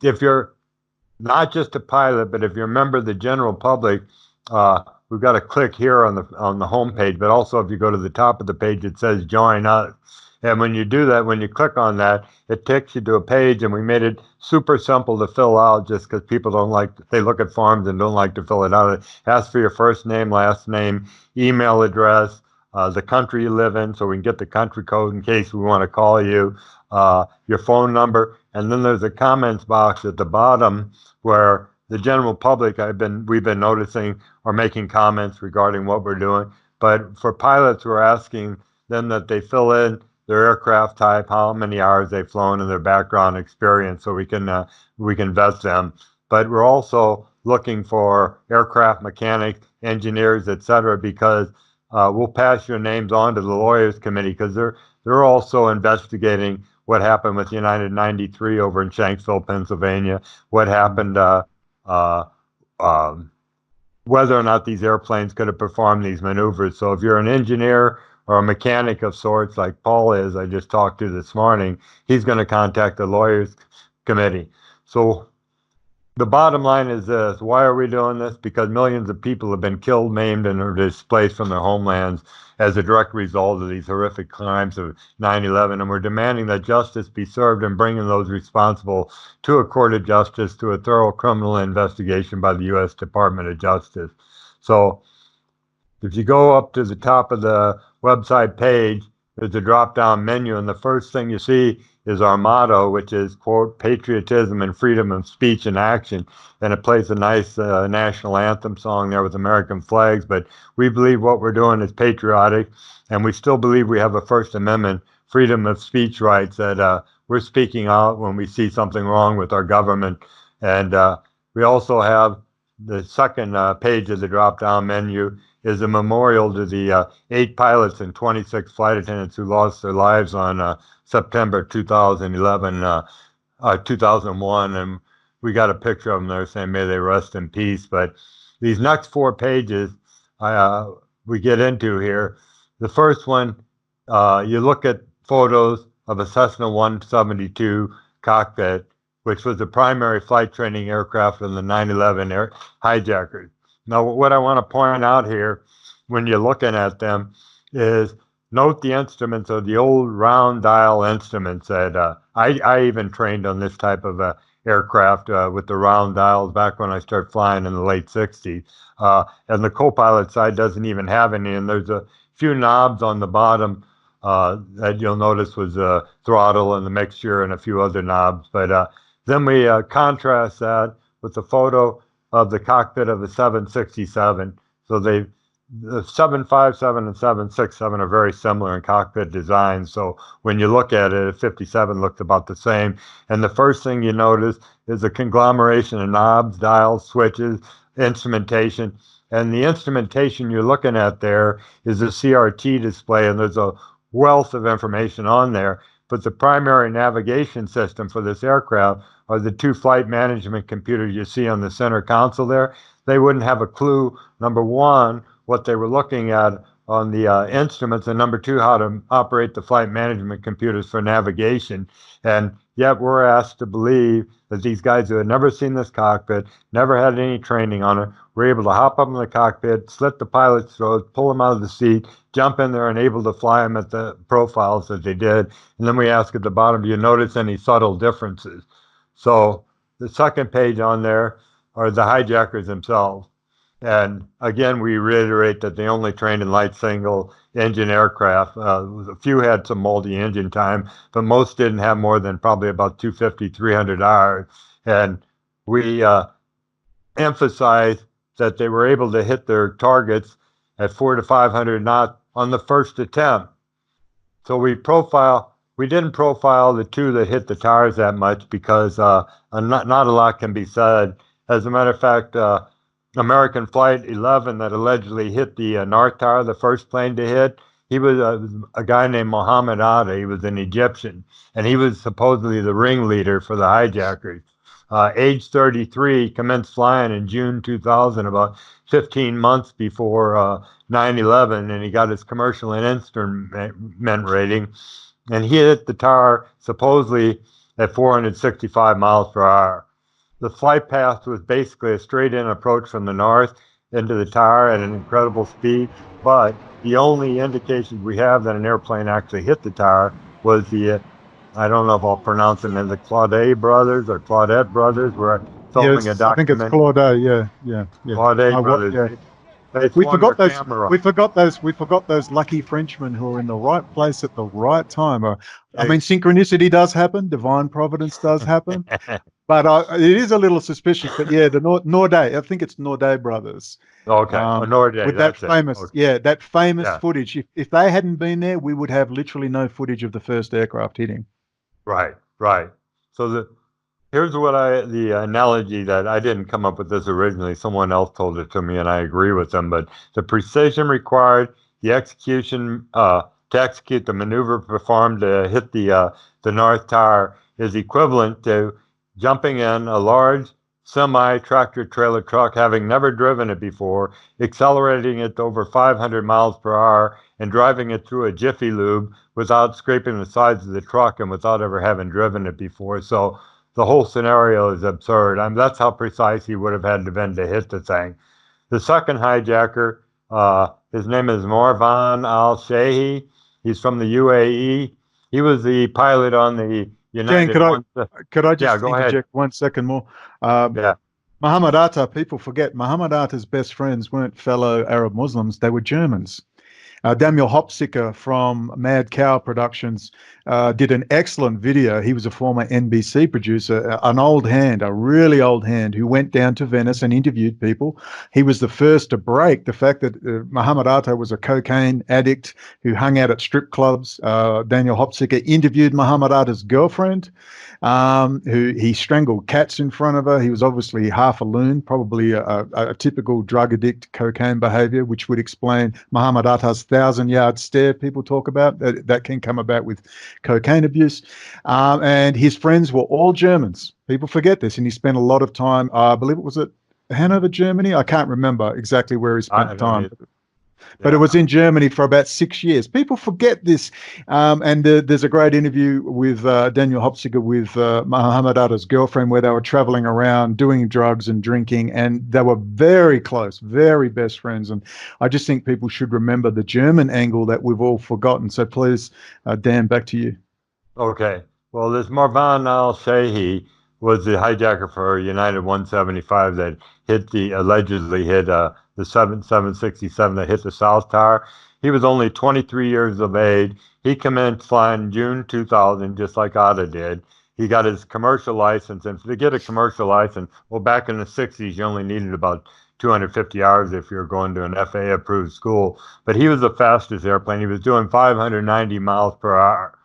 if you're not just a pilot, but if you remember the general public, we've got a click here on the home page, but also if you go to the top of the page, it says join us. And when you do that, when you click on that, it takes you to a page, and we made it super simple to fill out just because people they look at forms and don't like to fill it out. It asks for your first name, last name, email address, the country you live in, so we can get the country code in case we want to call you, your phone number, and then there's a comments box at the bottom where the general public we've been noticing are making comments regarding what we're doing. But for pilots, we're asking them that they fill in their aircraft type, how many hours they've flown, and their background experience, so we can vet them. But we're also looking for aircraft mechanics, engineers, etc., because we'll pass your names on to the lawyers committee, because they're also investigating what happened with United 93 over in Shanksville, Pennsylvania, what happened, whether or not these airplanes could have performed these maneuvers. So if you're an engineer or a mechanic of sorts, like Paul is, I just talked to this morning, he's going to contact the lawyers committee. So the bottom line is this: why are we doing this? Because millions of people have been killed, maimed, and are displaced from their homelands as a direct result of these horrific crimes of 9/11, and we're demanding that justice be served and bringing those responsible to a court of justice through a thorough criminal investigation by the U.S. Department of Justice. So if you go up to the top of the website page, there's a drop-down menu, and the first thing you see is our motto, which is, quote, patriotism and freedom of speech and action. And it plays a nice national anthem song there with American flags. But we believe what we're doing is patriotic, and we still believe we have a First Amendment freedom of speech rights, that we're speaking out when we see something wrong with our government. And we also have the second page of the drop-down menu is a memorial to the 8 pilots and 26 flight attendants who lost their lives on September 2001, and we got a picture of them there saying, may they rest in peace. But these next 4 pages we get into here. The first one, you look at photos of a Cessna 172 cockpit, which was the primary flight training aircraft of the 9/11 hijackers. Now, what I want to point out here, when you're looking at them, is note the instruments are the old round dial instruments that I even trained on this type of aircraft with the round dials back when I started flying in the late 60s. And the co-pilot side doesn't even have any, and there's a few knobs on the bottom that you'll notice was a throttle and the mixture and a few other knobs. But then we contrast that with the photo of the cockpit of the 767. So the 757 and 767 are very similar in cockpit design. So when you look at it, 57 looks about the same. And the first thing you notice is a conglomeration of knobs, dials, switches, instrumentation. And the instrumentation you're looking at there is a CRT display, and there's a wealth of information on there. But the primary navigation system for this aircraft are the 2 flight management computers you see on the center console there. They wouldn't have a clue, number one, what they were looking at on the instruments, and number two, how to operate the flight management computers for navigation. And yet we're asked to believe that these guys who had never seen this cockpit, never had any training on it, were able to hop up in the cockpit, slit the pilot's throat, pull them out of the seat, jump in there and able to fly them at the profiles that they did. And then we ask at the bottom, do you notice any subtle differences? So the second page on there are the hijackers themselves. And again, we reiterate that they only trained in light single engine aircraft. A few had some multi-engine time, but most didn't have more than probably about 250, 300 hours. And we emphasize that they were able to hit their targets at 400 to 500 knots on the first attempt. So we didn't profile the 2 that hit the tires that much because not a lot can be said. As a matter of fact, American Flight 11 that allegedly hit the north tower, the first plane to hit, he was a guy named Mohammed Atta. He was an Egyptian, and he was supposedly the ringleader for the hijackers. Age 33, commenced flying in June 2000, about 15 months before 9/11, and he got his commercial and instrument rating, and he hit the tower supposedly at 465 miles per hour. the flight path was basically a straight-in approach from the north into the tower at an incredible speed, but the only indications we have that an airplane actually hit the tower was the, I don't know if I'll pronounce them as the Claudette brothers or Claudette brothers, were filming a Yes, I think it's document. Claude. Yeah. Claudette brothers. Yeah. They We swung forgot their those. camera. We forgot those lucky Frenchmen who are in the right place at the right time. I mean, synchronicity does happen. Divine providence does happen. But it is a little suspicious. But yeah, the Norday. I think it's Norday brothers. Okay, Norday. With that famous, that famous Yeah. footage. If they hadn't been there, we would have literally no footage of the first aircraft hitting. Right. So here's what the analogy that I didn't come up with this originally. Someone else told it to me, and I agree with them. But the precision required, the execution to execute the maneuver performed to hit the North Tower is equivalent to jumping in a large semi-tractor trailer truck, having never driven it before, accelerating it to over 500 miles per hour, and driving it through a Jiffy Lube without scraping the sides of the truck and without ever having driven it before. So the whole scenario is absurd. That's how precise he would have had to been to hit the thing. The second hijacker, his name is Marwan al-Shehi. He's from the UAE. He was the pilot on the United. Dan, could I just go interject ahead. 1 second more? Muhammad Atta, people forget, Muhammad Atta's best friends weren't fellow Arab Muslims, they were Germans. Daniel Hopsicker from Mad Cow Productions did an excellent video. He was a former NBC producer, an old hand, a really old hand, who went down to Venice and interviewed people. He was the first to break the fact that Muhammad Atta was a cocaine addict who hung out at strip clubs. Daniel Hopsicker interviewed Muhammad Atta's girlfriend, who he strangled cats in front of her. He was obviously half a loon, probably a typical drug addict cocaine behavior, which would explain Muhammad Atta's 1,000-yard stare people talk about. That can come about with cocaine abuse. And his friends were all Germans. People forget this. And he spent a lot of time, I believe it was at Hanover, Germany. I can't remember exactly where he spent time. But it was in Germany for about 6 years. People forget this. And there's a great interview with Daniel Hopsicker with Muhammad Atta's girlfriend, where they were traveling around doing drugs and drinking, and they were very close, very best friends. And I just think people should remember the German angle that we've all forgotten. So please, Dan, back to you. Okay. Well, this Marwan al-Shehi was the hijacker for United 175 that allegedly hit the 767 that hit the South Tower. He was only 23 years of age. He commenced flying June 2000, just like Atta did. He got his commercial license, and to get a commercial license, well, back in the 60s, you only needed about 250 hours if you were going to an FAA-approved school. But he was the fastest airplane. He was doing 590 miles per hour.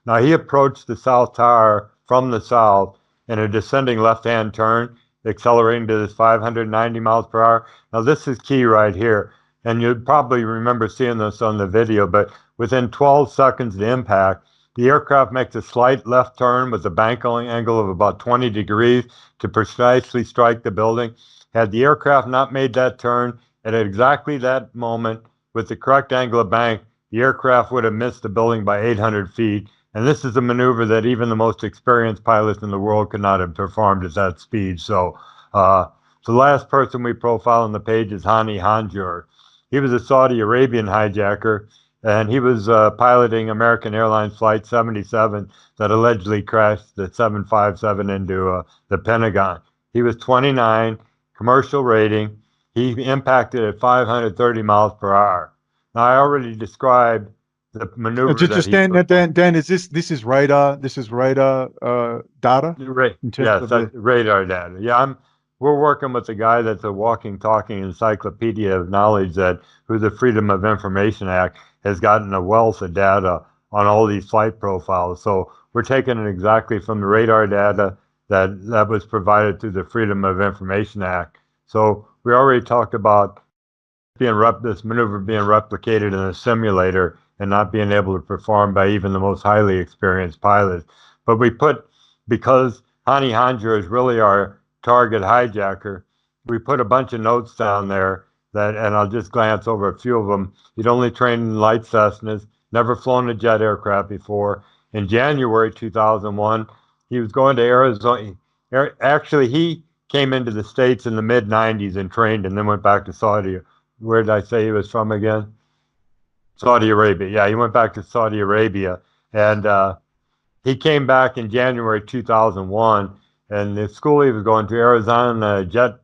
Now, he approached the South Tower from the south in a descending left-hand turn, accelerating to this 590 miles per hour. Now, this is key right here, and you probably remember seeing this on the video, but within 12 seconds of the impact, the aircraft makes a slight left turn with a bank angle of about 20 degrees to precisely strike the building. Had the aircraft not made that turn at exactly that moment with the correct angle of bank, the aircraft would have missed the building by 800 feet. And this is a maneuver that even the most experienced pilots in the world could not have performed at that speed. So the last person we profile on the page is Hanjour. He was a Saudi Arabian hijacker, and he was piloting American Airlines Flight 77 that allegedly crashed the 757 into the Pentagon. He was 29, commercial rating. He impacted at 530 miles per hour. Now, I already described the maneuver. Dan, is this is radar? This is radar data. Yes, that's radar data. Yeah, we're working with a guy that's a walking, talking encyclopedia of knowledge who the Freedom of Information Act has gotten a wealth of data on all these flight profiles. So we're taking it exactly from the radar data that was provided through the Freedom of Information Act. So we already talked about this maneuver being replicated in a simulator and not being able to perform by even the most highly experienced pilots. But because Hanjour is really our target hijacker, we put a bunch of notes down there and I'll just glance over a few of them. He'd only trained in light Cessnas, never flown a jet aircraft before. In January 2001, he was going to Actually, he came into the States in the mid-90s and trained and then went back to Saudi. Where did I say he was from again? Saudi Arabia. Yeah, he went back to Saudi Arabia. And he came back in January 2001. And the school he was going to, Arizona Jet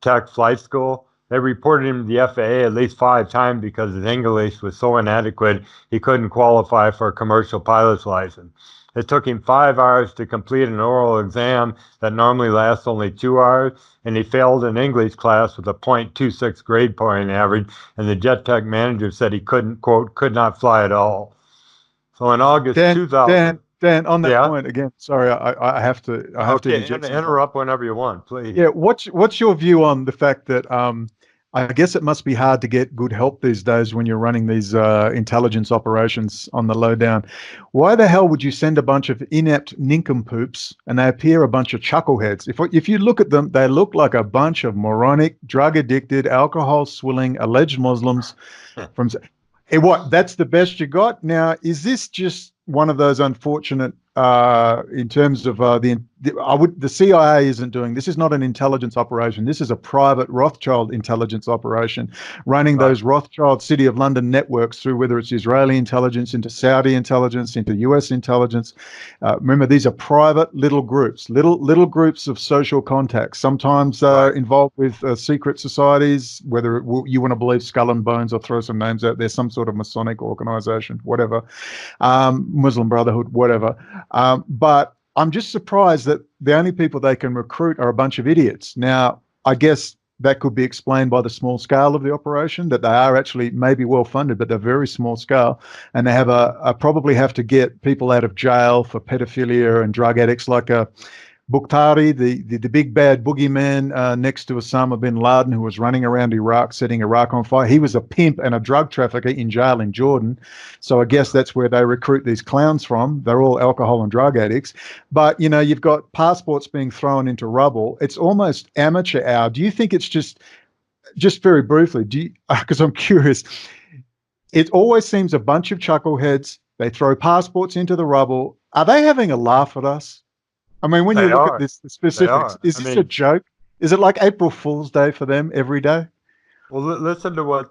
Tech Flight School, they reported him to the FAA at least 5 times because his English was so inadequate he couldn't qualify for a commercial pilot's license. It took him 5 hours to complete an oral exam that normally lasts only 2 hours, and he failed an English class with a .26 grade point average, and the jet tech manager said he couldn't, quote, could not fly at all. So in August 2000... Dan, on that point again, sorry, I have to interrupt whenever you want, please. Yeah, what's your view on the fact that I guess it must be hard to get good help these days when you're running these intelligence operations on the lowdown. Why the hell would you send a bunch of inept nincompoops and they appear a bunch of chuckleheads? If you look at them, they look like a bunch of moronic, drug-addicted, alcohol-swilling, alleged Muslims from... Hey, what? That's the best you got? Now, is this just one of those unfortunate, in terms of the CIA isn't doing this? Is not an intelligence operation. This is a private Rothschild intelligence operation, running those Rothschild City of London networks through whether it's Israeli intelligence into Saudi intelligence into US intelligence. Remember, these are private little groups, little groups of social contacts. Sometimes involved with secret societies, whether you want to believe Skull and Bones or throw some names out there, some sort of Masonic organization, whatever, Muslim Brotherhood, whatever. But I'm just surprised that the only people they can recruit are a bunch of idiots. Now, I guess that could be explained by the small scale of the operation, that they are actually maybe well funded, but they're very small scale, and they have probably have to get people out of jail for pedophilia and drug addicts like Bukhtari, the big bad boogeyman next to Osama bin Laden, who was running around Iraq, setting Iraq on fire. He was a pimp and a drug trafficker in jail in Jordan. So I guess that's where they recruit these clowns from. They're all alcohol and drug addicts. But, you know, you've got passports being thrown into rubble. It's almost amateur hour. Do you think it's just very briefly, because I'm curious, it always seems a bunch of chuckleheads, they throw passports into the rubble. Are they having a laugh at us? I mean, when you look at the specifics, is this a joke? Is it like April Fool's Day for them every day? Well, listen what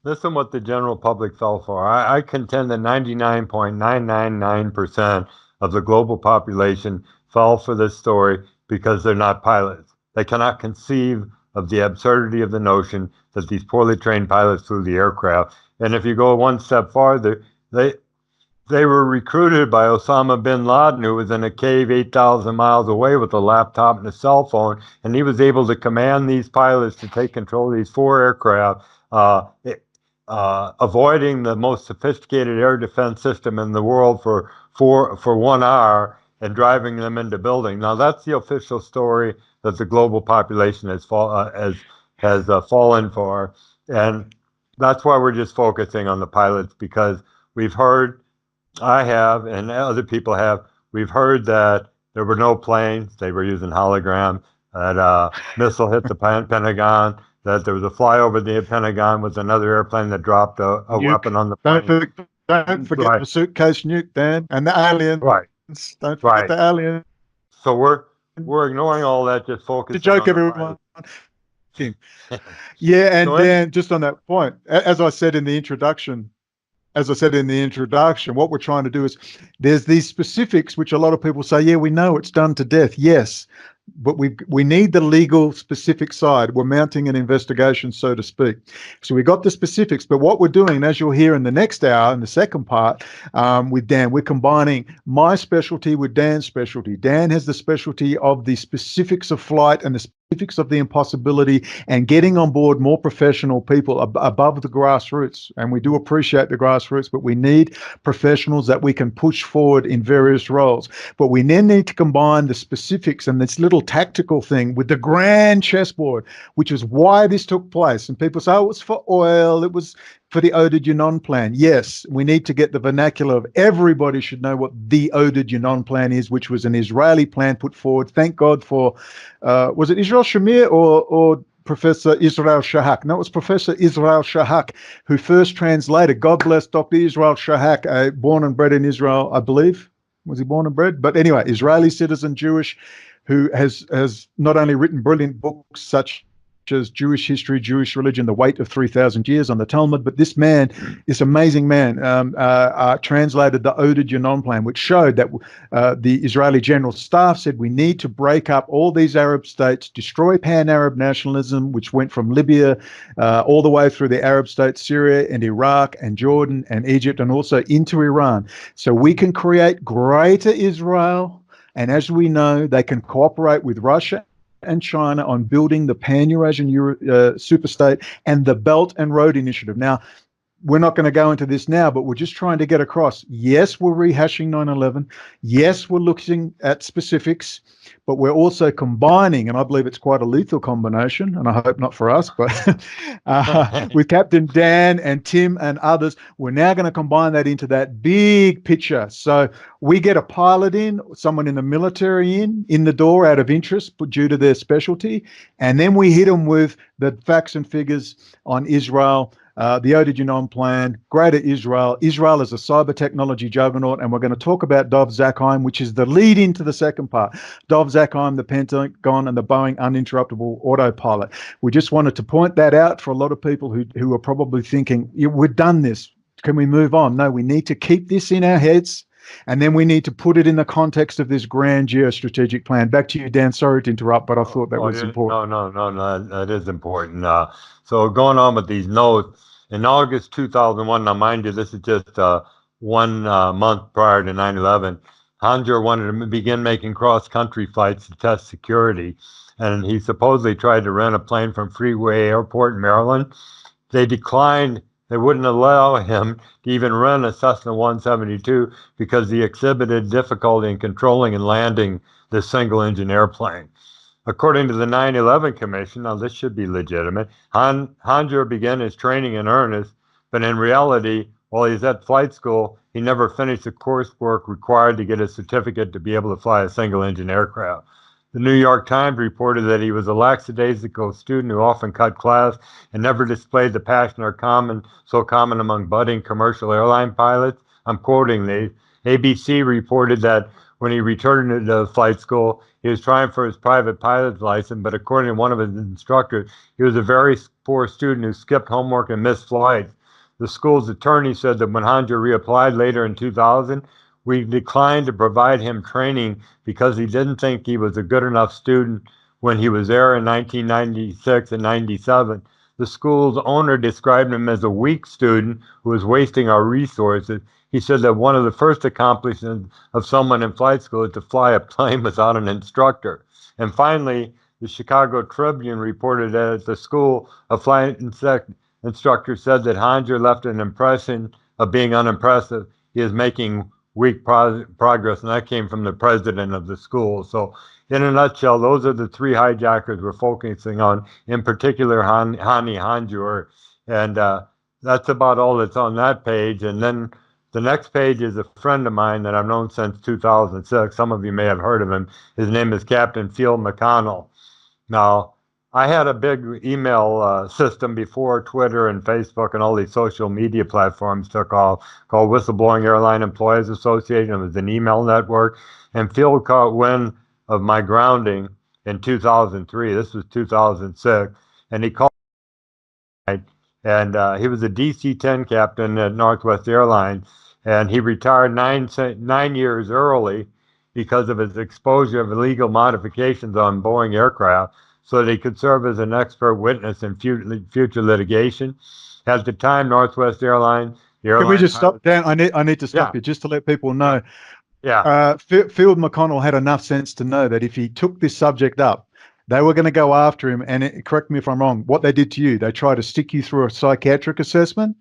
the general public fell for. I contend that 99.999% of the global population fell for this story because they're not pilots. They cannot conceive of the absurdity of the notion that these poorly trained pilots flew the aircraft. And if you go one step farther, they were recruited by Osama bin Laden, who was in a cave 8,000 miles away with a laptop and a cell phone, and he was able to command these pilots to take control of these 4 aircraft, avoiding the most sophisticated air defense system in the world for 1 hour and driving them into buildings. Now, that's the official story that the global population has fallen for, and that's why we're just focusing on the pilots, because we've heard, I have, and other people have, we've heard that there were no planes, they were using holograms, that a missile hit the Pentagon, that there was a flyover the Pentagon with another airplane that dropped a weapon on the plane. Don't forget the suitcase nuke, Dan, and the alien. Right. Don't forget the alien. So we're ignoring all that, just focusing. It's a joke, everyone. Yeah, and Dan, just on that point, as I said in the introduction, what we're trying to do is, there's these specifics which a lot of people say, yeah, we know it's done to death. Yes, but we need the legal specific side. We're mounting an investigation, so to speak. So we got the specifics, but what we're doing, as you'll hear in the next hour, in the second part, with Dan, we're combining my specialty with Dan's specialty. Dan has the specialty of the specifics of flight and the specifics of the impossibility, and getting on board more professional people above the grassroots. And we do appreciate the grassroots, but we need professionals that we can push forward in various roles. But we then need to combine the specifics and this little tactical thing with the grand chessboard, which is why this took place. And people say, oh, it was for oil, it was for the Oded Yinon plan. Yes, we need to get the vernacular of everybody should know what the Oded Yinon plan is, which was an Israeli plan put forward. Thank God for, was it Israel Shamir or Professor Israel Shahak? No, it was Professor Israel Shahak who first translated. God bless Dr. Israel Shahak, born and bred in Israel, I believe. Was he born and bred? But anyway, Israeli citizen, Jewish, who has not only written brilliant books such as Jewish History, Jewish Religion, The Weight of 3,000 Years on the Talmud, but this man, this amazing man, translated the Oded Yinon plan, which showed that the Israeli General Staff said we need to break up all these Arab states, destroy pan-Arab nationalism, which went from Libya all the way through the Arab states, Syria and Iraq and Jordan and Egypt, and also into Iran. So we can create greater Israel, and as we know, they can cooperate with Russia and China on building the Pan-Eurasian superstate and the Belt and Road Initiative. Now, we're not going to go into this now, but we're just trying to get across. Yes, we're rehashing 9/11. Yes, we're looking at specifics, but we're also combining, and I believe it's quite a lethal combination, and I hope not for us, but with Captain Dan and Tim and others, we're now going to combine that into that big picture. So we get a pilot in, someone in the military in the door out of interest, but due to their specialty, and then we hit them with the facts and figures on Israel, the Oded Yinon plan, Greater Israel. Israel is a cyber technology juggernaut, and we're going to talk about Dov Zakheim, which is the lead into the second part. Dov Zakheim, the Pentagon, and the Boeing Un-interruptible autopilot. We just wanted to point that out for a lot of people who are probably thinking, we've done this. Can we move on? No, we need to keep this in our heads, and then we need to put it in the context of this grand geostrategic plan. Back to you, Dan. Sorry to interrupt, but I thought that was important. No, that is important. So going on with these notes, in August 2001, now mind you, this is just 1 month prior to 9/11, Hanjour wanted to begin making cross-country flights to test security, and he supposedly tried to rent a plane from Freeway Airport in Maryland. They declined. They wouldn't allow him to even rent a Cessna 172 because he exhibited difficulty in controlling and landing this single-engine airplane. According to the 9/11 Commission, now this should be legitimate, Hanjour began his training in earnest, but in reality, while he's at flight school, he never finished the coursework required to get a certificate to be able to fly a single-engine aircraft. The New York Times reported that he was a lackadaisical student who often cut class and never displayed the passion so common among budding commercial airline pilots. I'm quoting these. ABC reported that when he returned to flight school, he was trying for his private pilot's license, but according to one of his instructors, he was a very poor student who skipped homework and missed flights. The school's attorney said that when Hanjour reapplied later in 2000, we declined to provide him training because he didn't think he was a good enough student when he was there in 1996 and 97. The school's owner described him as a weak student who was wasting our resources. He said that one of the first accomplishments of someone in flight school is to fly a plane without an instructor. And finally, the Chicago Tribune reported that at the school, a flight instructor said that Hanjour left an impression of being unimpressive. He is making weak progress, and that came from the president of the school. So in a nutshell, those are the three hijackers we're focusing on, in particular Hani Hanjour, and that's about all that's on that page. And then the next page is a friend of mine that I've known since 2006. Some of you may have heard of him. His name is Captain Phil McConnell. Now, I had a big email system before Twitter and Facebook and all these social media platforms took off, called Whistleblowing Airline Employees Association. It was an email network. And Phil caught wind of my grounding in 2003. This was 2006. And he called me, and he was a DC-10 captain at Northwest Airlines. And he retired 9 years early because of his exposure of illegal modifications on Boeing aircraft, so that he could serve as an expert witness in future litigation. At the time, Northwest Airlines, Can we just stop, Dan? I need to stop you just to let people know. Phil McConnell had enough sense to know that if he took this subject up, they were going to go after him. And correct me if I'm wrong, what they did to you, they tried to stick you through a psychiatric assessment,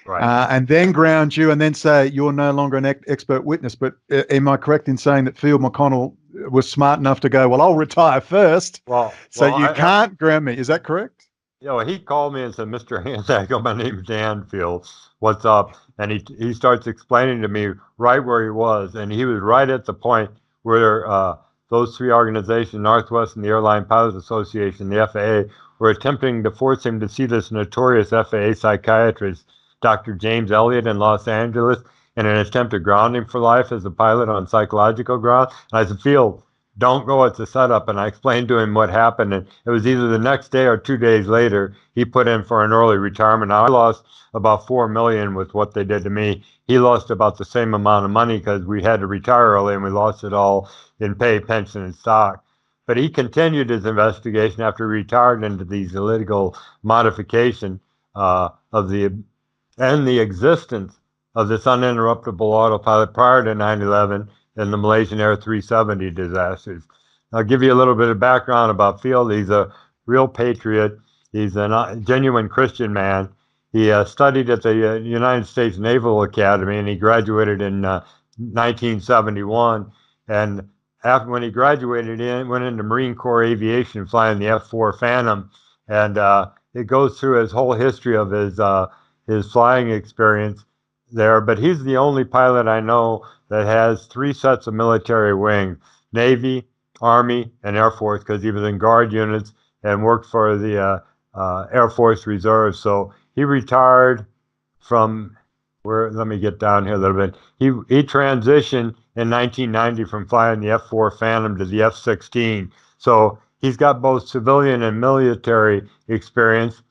and then ground you and then say you're no longer an expert witness. But am I correct in saying that Phil McConnell was smart enough to go, well, I'll retire first, so you can't ground me? Is that correct? Yeah, well, he called me and said, Mr. Hanjour, my name's Dan, Phil, what's up? And he starts explaining to me right where he was, and he was right at the point where those three organizations, Northwest and the Airline Pilots Association, the FAA, were attempting to force him to see this notorious FAA psychiatrist, Dr. James Elliott, in Los Angeles, in an attempt to ground him for life as a pilot on psychological grounds. And I said, Phil, don't go, it's a setup. And I explained to him what happened. And it was either the next day or 2 days later, he put in for an early retirement. Now, I lost about $4 million with what they did to me. He lost about the same amount of money because we had to retire early and we lost it all in pay, pension, and stock. But he continued his investigation after he retired into these illegal modification of the existence of this uninterruptible autopilot prior to 9/11 and the Malaysian Air 370 disasters. I'll give you a little bit of background about Field. He's a real patriot. He's a genuine Christian man. He studied at the United States Naval Academy, and he graduated in 1971. And when he graduated, went into Marine Corps aviation, flying the F-4 Phantom, and it goes through his whole history of his flying experience there. But he's the only pilot I know that has 3 sets of military wings: Navy, Army, and Air Force, because he was in guard units and worked for the Air Force Reserve. So he retired from let me get down here a little bit. He transitioned in 1990 from flying the F-4 Phantom to the F-16. So he's got both civilian and military experience,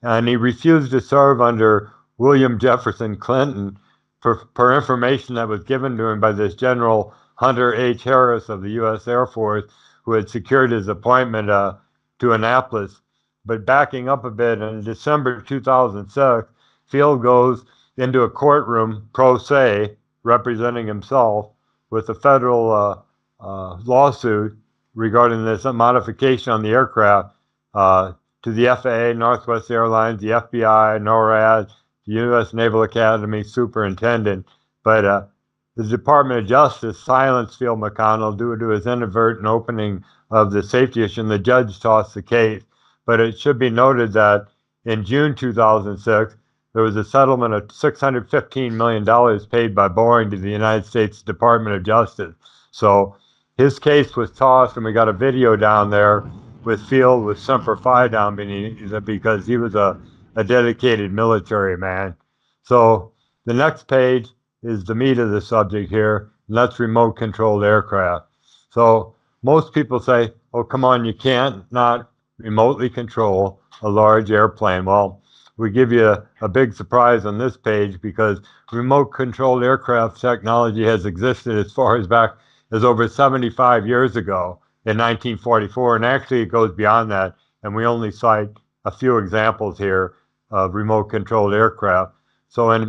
and he refused to serve under William Jefferson Clinton per information that was given to him by this General Hunter H. Harris of the U.S. Air Force, who had secured his appointment to Annapolis. But backing up a bit, in December 2006, Field goes into a courtroom pro se, representing himself, with a federal lawsuit regarding this modification on the aircraft to the FAA, Northwest Airlines, the FBI, NORAD, the U.S. Naval Academy superintendent. But the Department of Justice silenced Field McConnell due to his inadvertent opening of the safety issue, and the judge tossed the case. But it should be noted that in June 2006, there was a settlement of $615 million paid by Boeing to the United States Department of Justice. So his case was tossed, and we got a video down there with Field with Semper Fi down beneath it, because he was a dedicated military man. So the next page is the meat of the subject here, and that's remote controlled aircraft. So most people say, oh, come on, you can't not remotely control a large airplane. Well, we give you a big surprise on this page, because remote controlled aircraft technology has existed as far as back as over 75 years ago in 1944, and actually it goes beyond that, and we only cite a few examples here of remote controlled aircraft. So in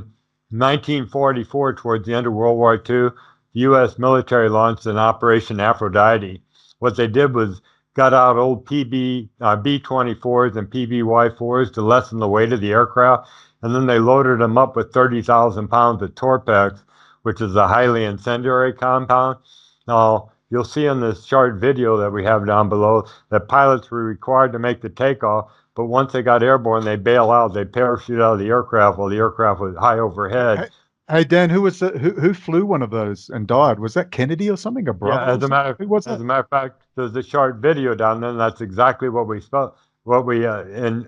1944, towards the end of World War II, the U.S. military launched an Operation Aphrodite. What they did was got out old B-24s and PBY-4s to lessen the weight of the aircraft, and then they loaded them up with 30,000 pounds of Torpex, which is a highly incendiary compound. Now, you'll see in this short video that we have down below that pilots were required to make the takeoff, but once they got airborne, they bail out. They parachute out of the aircraft while the aircraft was high overhead. Hey Dan, who flew one of those and died? Was that Kennedy or something? A brother? Yeah, as a matter of fact, there's a short video down there, and that's exactly what we in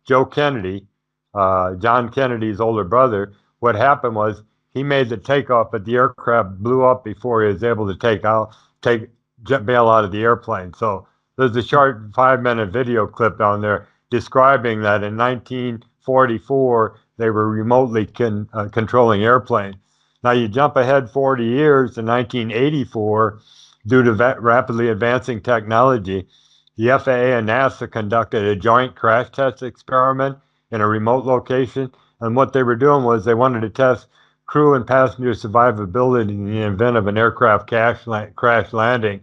Joe Kennedy, John Kennedy's older brother. What happened was he made the takeoff, but the aircraft blew up before he was able to bail out of the airplane. So there's a short 5-minute video clip down there describing that in 1944 they were remotely controlling airplanes. Now you jump ahead 40 years to 1984, due to rapidly advancing technology, the FAA and NASA conducted a joint crash test experiment in a remote location. And what they were doing was they wanted to test crew and passenger survivability in the event of an aircraft crash landing.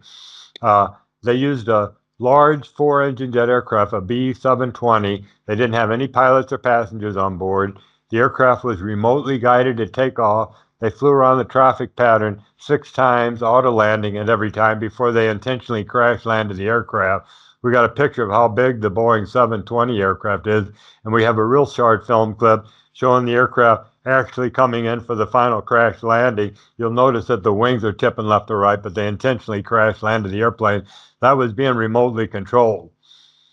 They used a large 4-engine jet aircraft, a B-720. They didn't have any pilots or passengers on board. The aircraft was remotely guided to take off. They flew around the traffic pattern 6 times, auto-landing it every time before they intentionally crash landed the aircraft. We got a picture of how big the Boeing 720 aircraft is, and we have a real short film clip showing the aircraft actually coming in for the final crash landing. You'll notice that the wings are tipping left or right, but they intentionally crash landed the airplane. That was being remotely controlled.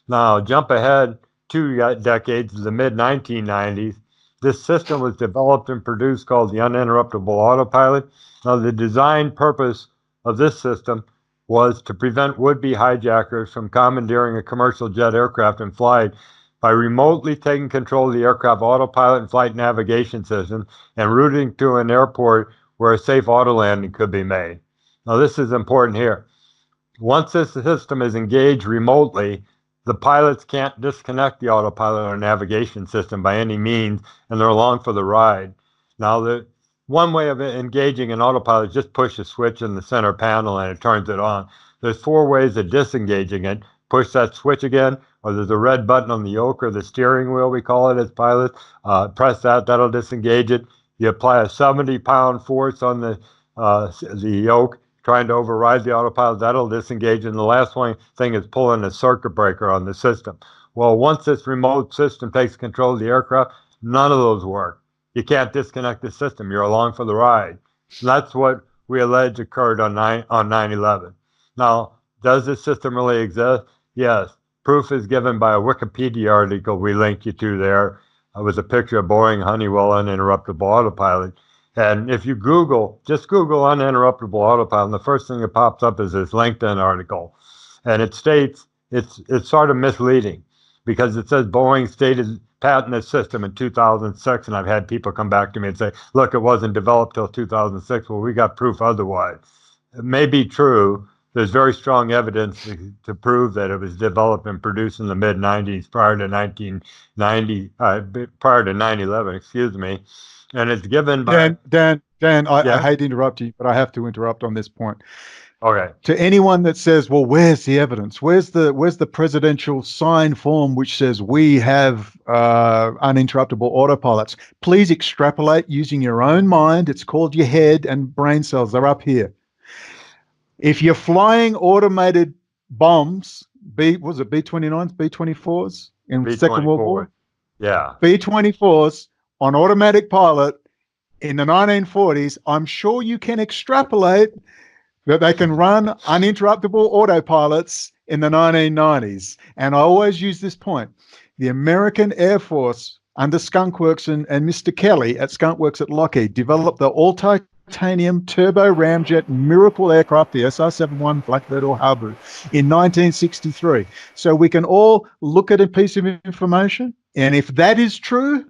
Now, jump ahead 2 decades to the mid-1990s. This system was developed and produced called the Un-interruptible autopilot. Now, the design purpose of this system was to prevent would-be hijackers from commandeering a commercial jet aircraft in flight by remotely taking control of the aircraft autopilot and flight navigation system and routing to an airport where a safe auto landing could be made. Now, this is important here. Once this system is engaged remotely, the pilots can't disconnect the autopilot or navigation system by any means, and they're along for the ride. Now, one way of engaging an autopilot is just push a switch in the center panel and it turns it on. There's 4 ways of disengaging it. Push that switch again, or there's a red button on the yoke or the steering wheel, we call it as pilots. Press that, that'll disengage it. You apply a 70-pound force on the yoke, trying to override the autopilot, that'll disengage. And the last thing is pulling a circuit breaker on the system. Well, once this remote system takes control of the aircraft, none of those work. You can't disconnect the system. You're along for the ride. And that's what we allege occurred on 9/11. Now, does this system really exist? Yes. Proof is given by a Wikipedia article we link you to there. It was a picture of Boeing Honeywell uninterruptible autopilot. And if you just Google uninterruptible autopilot, and the first thing that pops up is this LinkedIn article. And it states, it's sort of misleading because it says Boeing stated patent this system in 2006, and I've had people come back to me and say, look, it wasn't developed till 2006. Well, we got proof otherwise. It may be true. There's very strong evidence to prove that it was developed and produced in the mid-90s prior to 9/11, excuse me. And it's given by... Dan, I hate to interrupt you, but I have to interrupt on this point. Okay. To anyone that says, well, where's the evidence? Where's the presidential sign form which says we have uninterruptible autopilots? Please extrapolate using your own mind. It's called your head and brain cells. They're up here. If you're flying automated bombs, was it B-29s, B-24s in the Second World War? Yeah. B-24s on automatic pilot in the 1940s, I'm sure you can extrapolate that they can run uninterruptible autopilots in the 1990s. And I always use this point. The American Air Force under Skunk Works and Mr. Kelly at Skunk Works at Lockheed developed the all-titanium turbo ramjet miracle aircraft, the SR-71 Blackbird or Harbour, in 1963. So we can all look at a piece of information, and if that is true,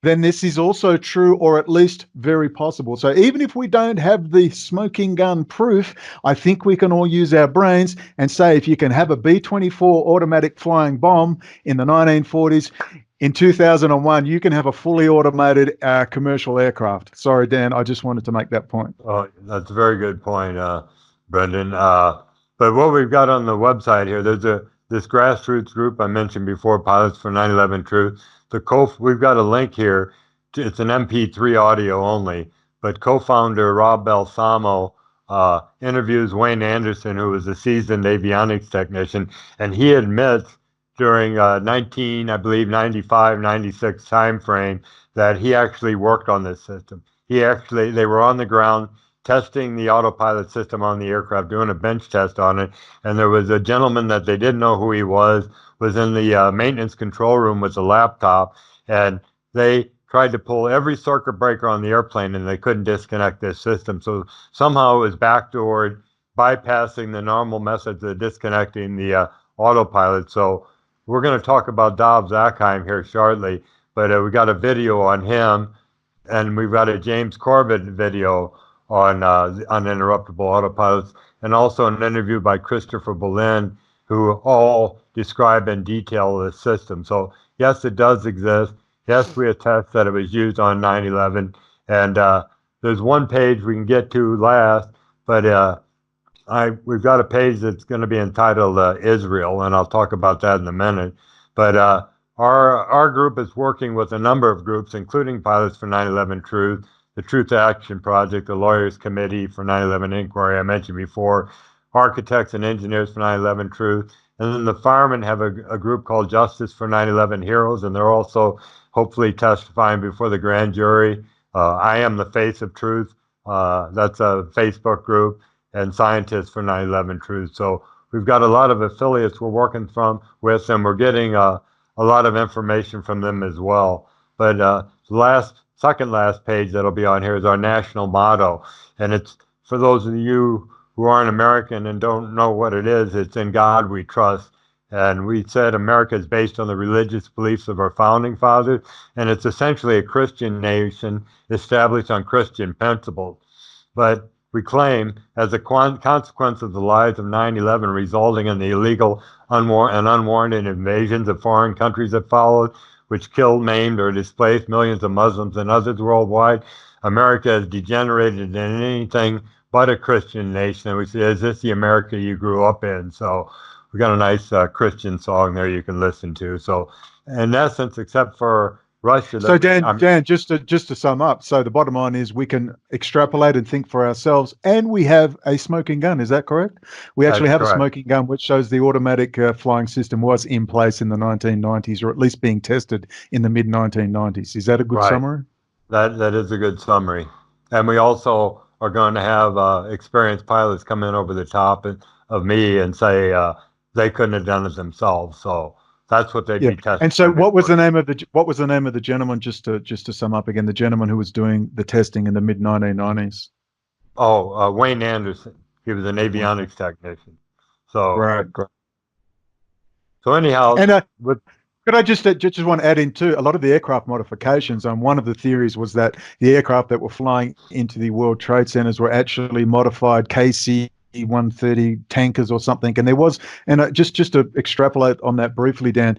then this is also true, or at least very possible. So even if we don't have the smoking gun proof, I think we can all use our brains and say if you can have a B-24 automatic flying bomb in the 1940s, in 2001, you can have a fully automated commercial aircraft. Sorry, Dan, I just wanted to make that point. Oh, that's a very good point, Brendon. But what we've got on the website here, there's this grassroots group I mentioned before, Pilots for 9/11 Truth. We've got a link here. It's an MP3 audio only, but co-founder Rob Balsamo interviews Wayne Anderson, who was a seasoned avionics technician, and he admits during 95, 96 time frame that he actually worked on this system. They were on the ground testing the autopilot system on the aircraft, doing a bench test on it, and there was a gentleman that they didn't know who he was in the maintenance control room with a laptop, and they tried to pull every circuit breaker on the airplane, and they couldn't disconnect this system. So somehow it was backdoored, bypassing the normal methods of disconnecting the autopilot. So we're going to talk about Dov Zakheim here shortly, but we got a video on him, and we've got a James Corbett video on uninterruptible autopilots, and also an interview by Christopher Boleyn, who all describe in detail the system. So yes, it does exist. Yes, we attest that it was used on 9/11, and there's one page we can get to last, but we've got a page that's going to be entitled Israel, and I'll talk about that in a minute. But our group is working with a number of groups, including Pilots for 9/11 Truth, the Truth Action Project, the Lawyers Committee for 9/11 Inquiry I mentioned before, Architects and Engineers for 9/11 Truth, and then the firemen have a group called Justice for 9/11 Heroes, and they're also hopefully testifying before the grand jury. I Am the Face of Truth, that's a Facebook group, and Scientists for 9/11 Truth. So we've got a lot of affiliates we're working with, and we're getting a lot of information from them as well. But second last page that'll be on here is our national motto, and it's for those of you who aren't American and don't know what it is, it's in God we trust. And we said America is based on the religious beliefs of our founding fathers, and it's essentially a Christian nation established on Christian principles. But we claim, as a consequence of the lies of 9/11 resulting in the illegal and unwarranted invasions of foreign countries that followed, which killed, maimed, or displaced millions of Muslims and others worldwide, America has degenerated into anything but a Christian nation. And we say, is this the America you grew up in? So we got a nice Christian song there you can listen to. So in essence, except for Russia. So Dan, just to sum up, so the bottom line is we can extrapolate and think for ourselves, and we have a smoking gun. Is that correct? We actually have a smoking gun, which shows the automatic flying system was in place in the 1990s, or at least being tested in the mid 1990s. Is that a good summary? That is a good summary. And we also are going to have experienced pilots come in over the top of me and say they couldn't have done it themselves. So that's what they'd be testing. And so, what was the name of the gentleman? Just to sum up again, the gentleman who was doing the testing in the mid 1990s. Oh, Wayne Anderson. He was an avionics technician. So right. So anyhow, and could I just want to add in too? A lot of the aircraft modifications. One of the theories was that the aircraft that were flying into the World Trade Centers were actually modified KC-130 tankers or something. And there was, and just to extrapolate on that briefly, Dan,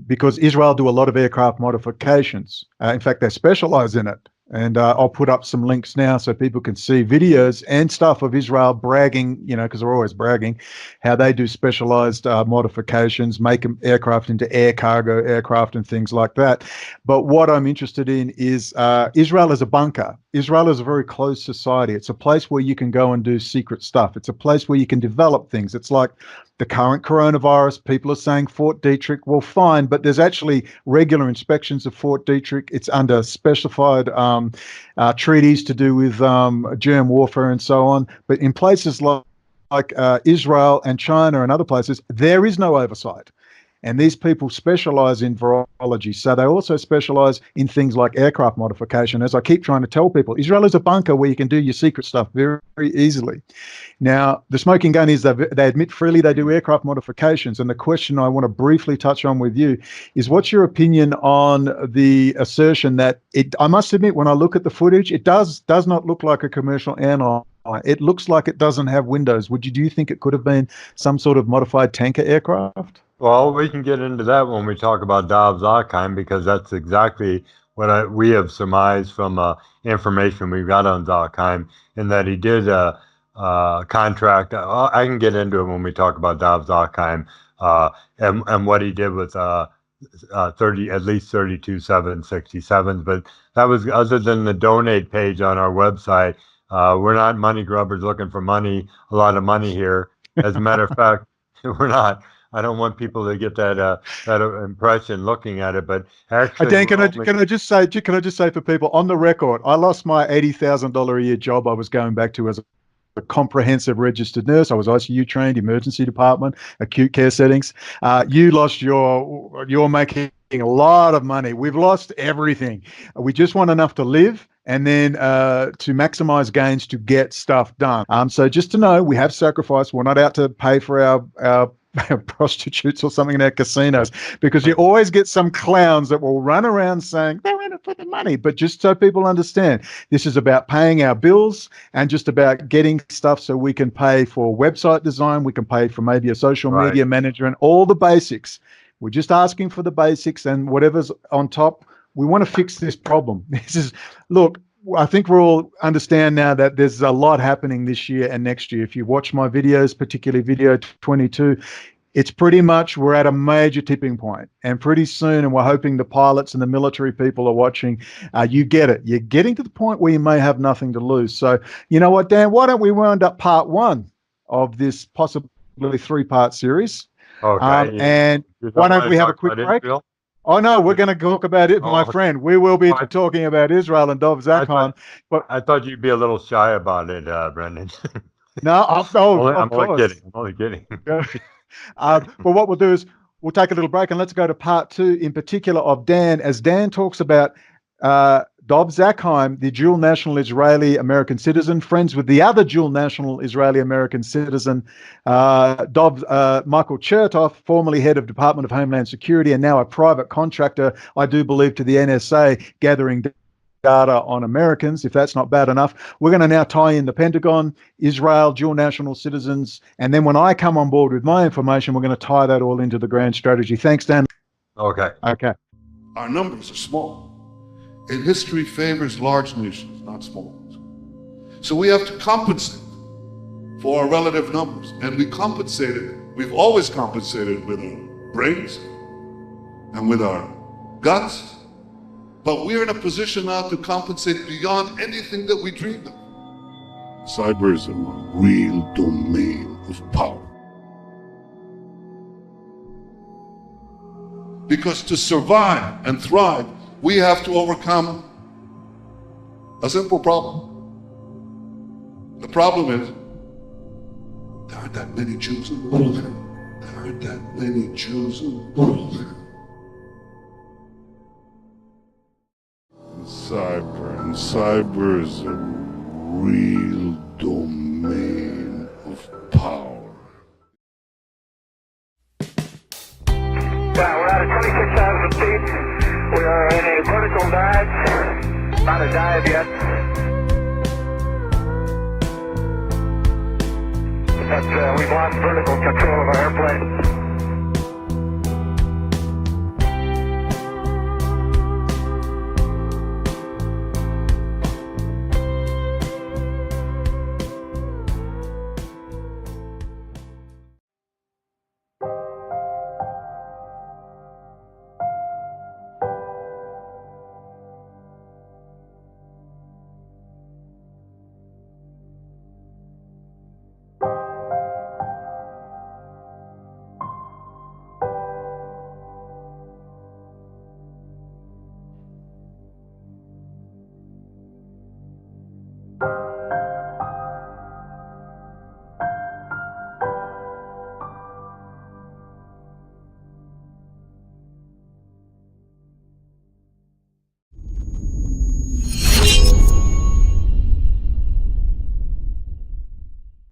because Israel do a lot of aircraft modifications. In fact, they specialize in it. And I'll put up some links now so people can see videos and stuff of Israel bragging, because they're always bragging, how they do specialized modifications, make them aircraft into air cargo aircraft and things like that. But what I'm interested in is Israel is a bunker. Israel is a very closed society. It's a place where you can go and do secret stuff. It's a place where you can develop things. It's like the current coronavirus. People are saying Fort Detrick, well, fine, but there's actually regular inspections of Fort Detrick. It's under specified treaties to do with germ warfare and so on. But in places like Israel and China and other places, there is no oversight. And these people specialize in virology. So they also specialize in things like aircraft modification. As I keep trying to tell people, Israel is a bunker where you can do your secret stuff very, very easily. Now, the smoking gun is they admit freely they do aircraft modifications. And the question I want to briefly touch on with you is, what's your opinion on the assertion that I must admit, when I look at the footage, it does not look like a commercial airline. It looks like it doesn't have windows. Do you think it could have been some sort of modified tanker aircraft? Well, we can get into that when we talk about Dov Zakheim, because that's exactly what we have surmised from information we've got on Zakheim, in that he did a contract. I can get into it when we talk about Dov Zakheim and what he did with 30, at least 32 767s. But that was, other than the donate page on our website. We're not money grubbers looking for money, a lot of money here. As a matter of fact, we're not. I don't want people to get that impression looking at it, but actually, Dan, can I just say for people on the record, I lost my $80,000 a year job I was going back to as a comprehensive registered nurse. I was ICU trained, emergency department, acute care settings. You lost you're making a lot of money. We've lost everything. We just want enough to live, and then to maximize gains to get stuff done. So just to know, we have sacrificed. We're not out to pay for our prostitutes or something in our casinos, because you always get some clowns that will run around saying they're in it for the money. But just so people understand, this is about paying our bills and just about getting stuff so we can pay for website design, we can pay for maybe a social media manager, and all the basics. We're just asking for the basics, and whatever's on top, we want to fix this problem. Look, I think we all understand now that there's a lot happening this year and next year. If you watch my videos, particularly video 22, it's pretty much we're at a major tipping point. And pretty soon, and we're hoping the pilots and the military people are watching, you get it. You're getting to the point where you may have nothing to lose. So you know what, Dan, why don't we wind up part one of this possibly 3-part series? Okay. And why don't we have a quick break? Oh, no, we're going to talk about it, my friend. We will be talking about Israel and Dov Zakheim. But I thought you'd be a little shy about it, Brendon. No, I'm only kidding. But what we'll do is we'll take a little break, and let's go to part two, in particular of Dan, as Dan talks about Dov Zakheim, the dual national Israeli-American citizen, friends with the other dual national Israeli-American citizen, Michael Chertoff, formerly head of Department of Homeland Security and now a private contractor, I do believe, to the NSA, gathering data on Americans. If that's not bad enough, we're going to now tie in the Pentagon, Israel, dual national citizens, and then when I come on board with my information, we're going to tie that all into the grand strategy. Thanks, Dan. Okay. Okay. Our numbers are small. And history favors large nations, not small ones. So we have to compensate for our relative numbers. And we've always compensated with our brains and with our guts. But we're in a position now to compensate beyond anything that we dreamed of. Cyber is a real domain of power. Because to survive and thrive, we have to overcome a simple problem. The problem is, there aren't that many Jews in the world. There aren't that many Jews in the world. Cyber is a real domain of power. Yeah, we're at 26,000 feet. We are in a vertical dive, not a dive yet. But we've lost vertical control of our airplane.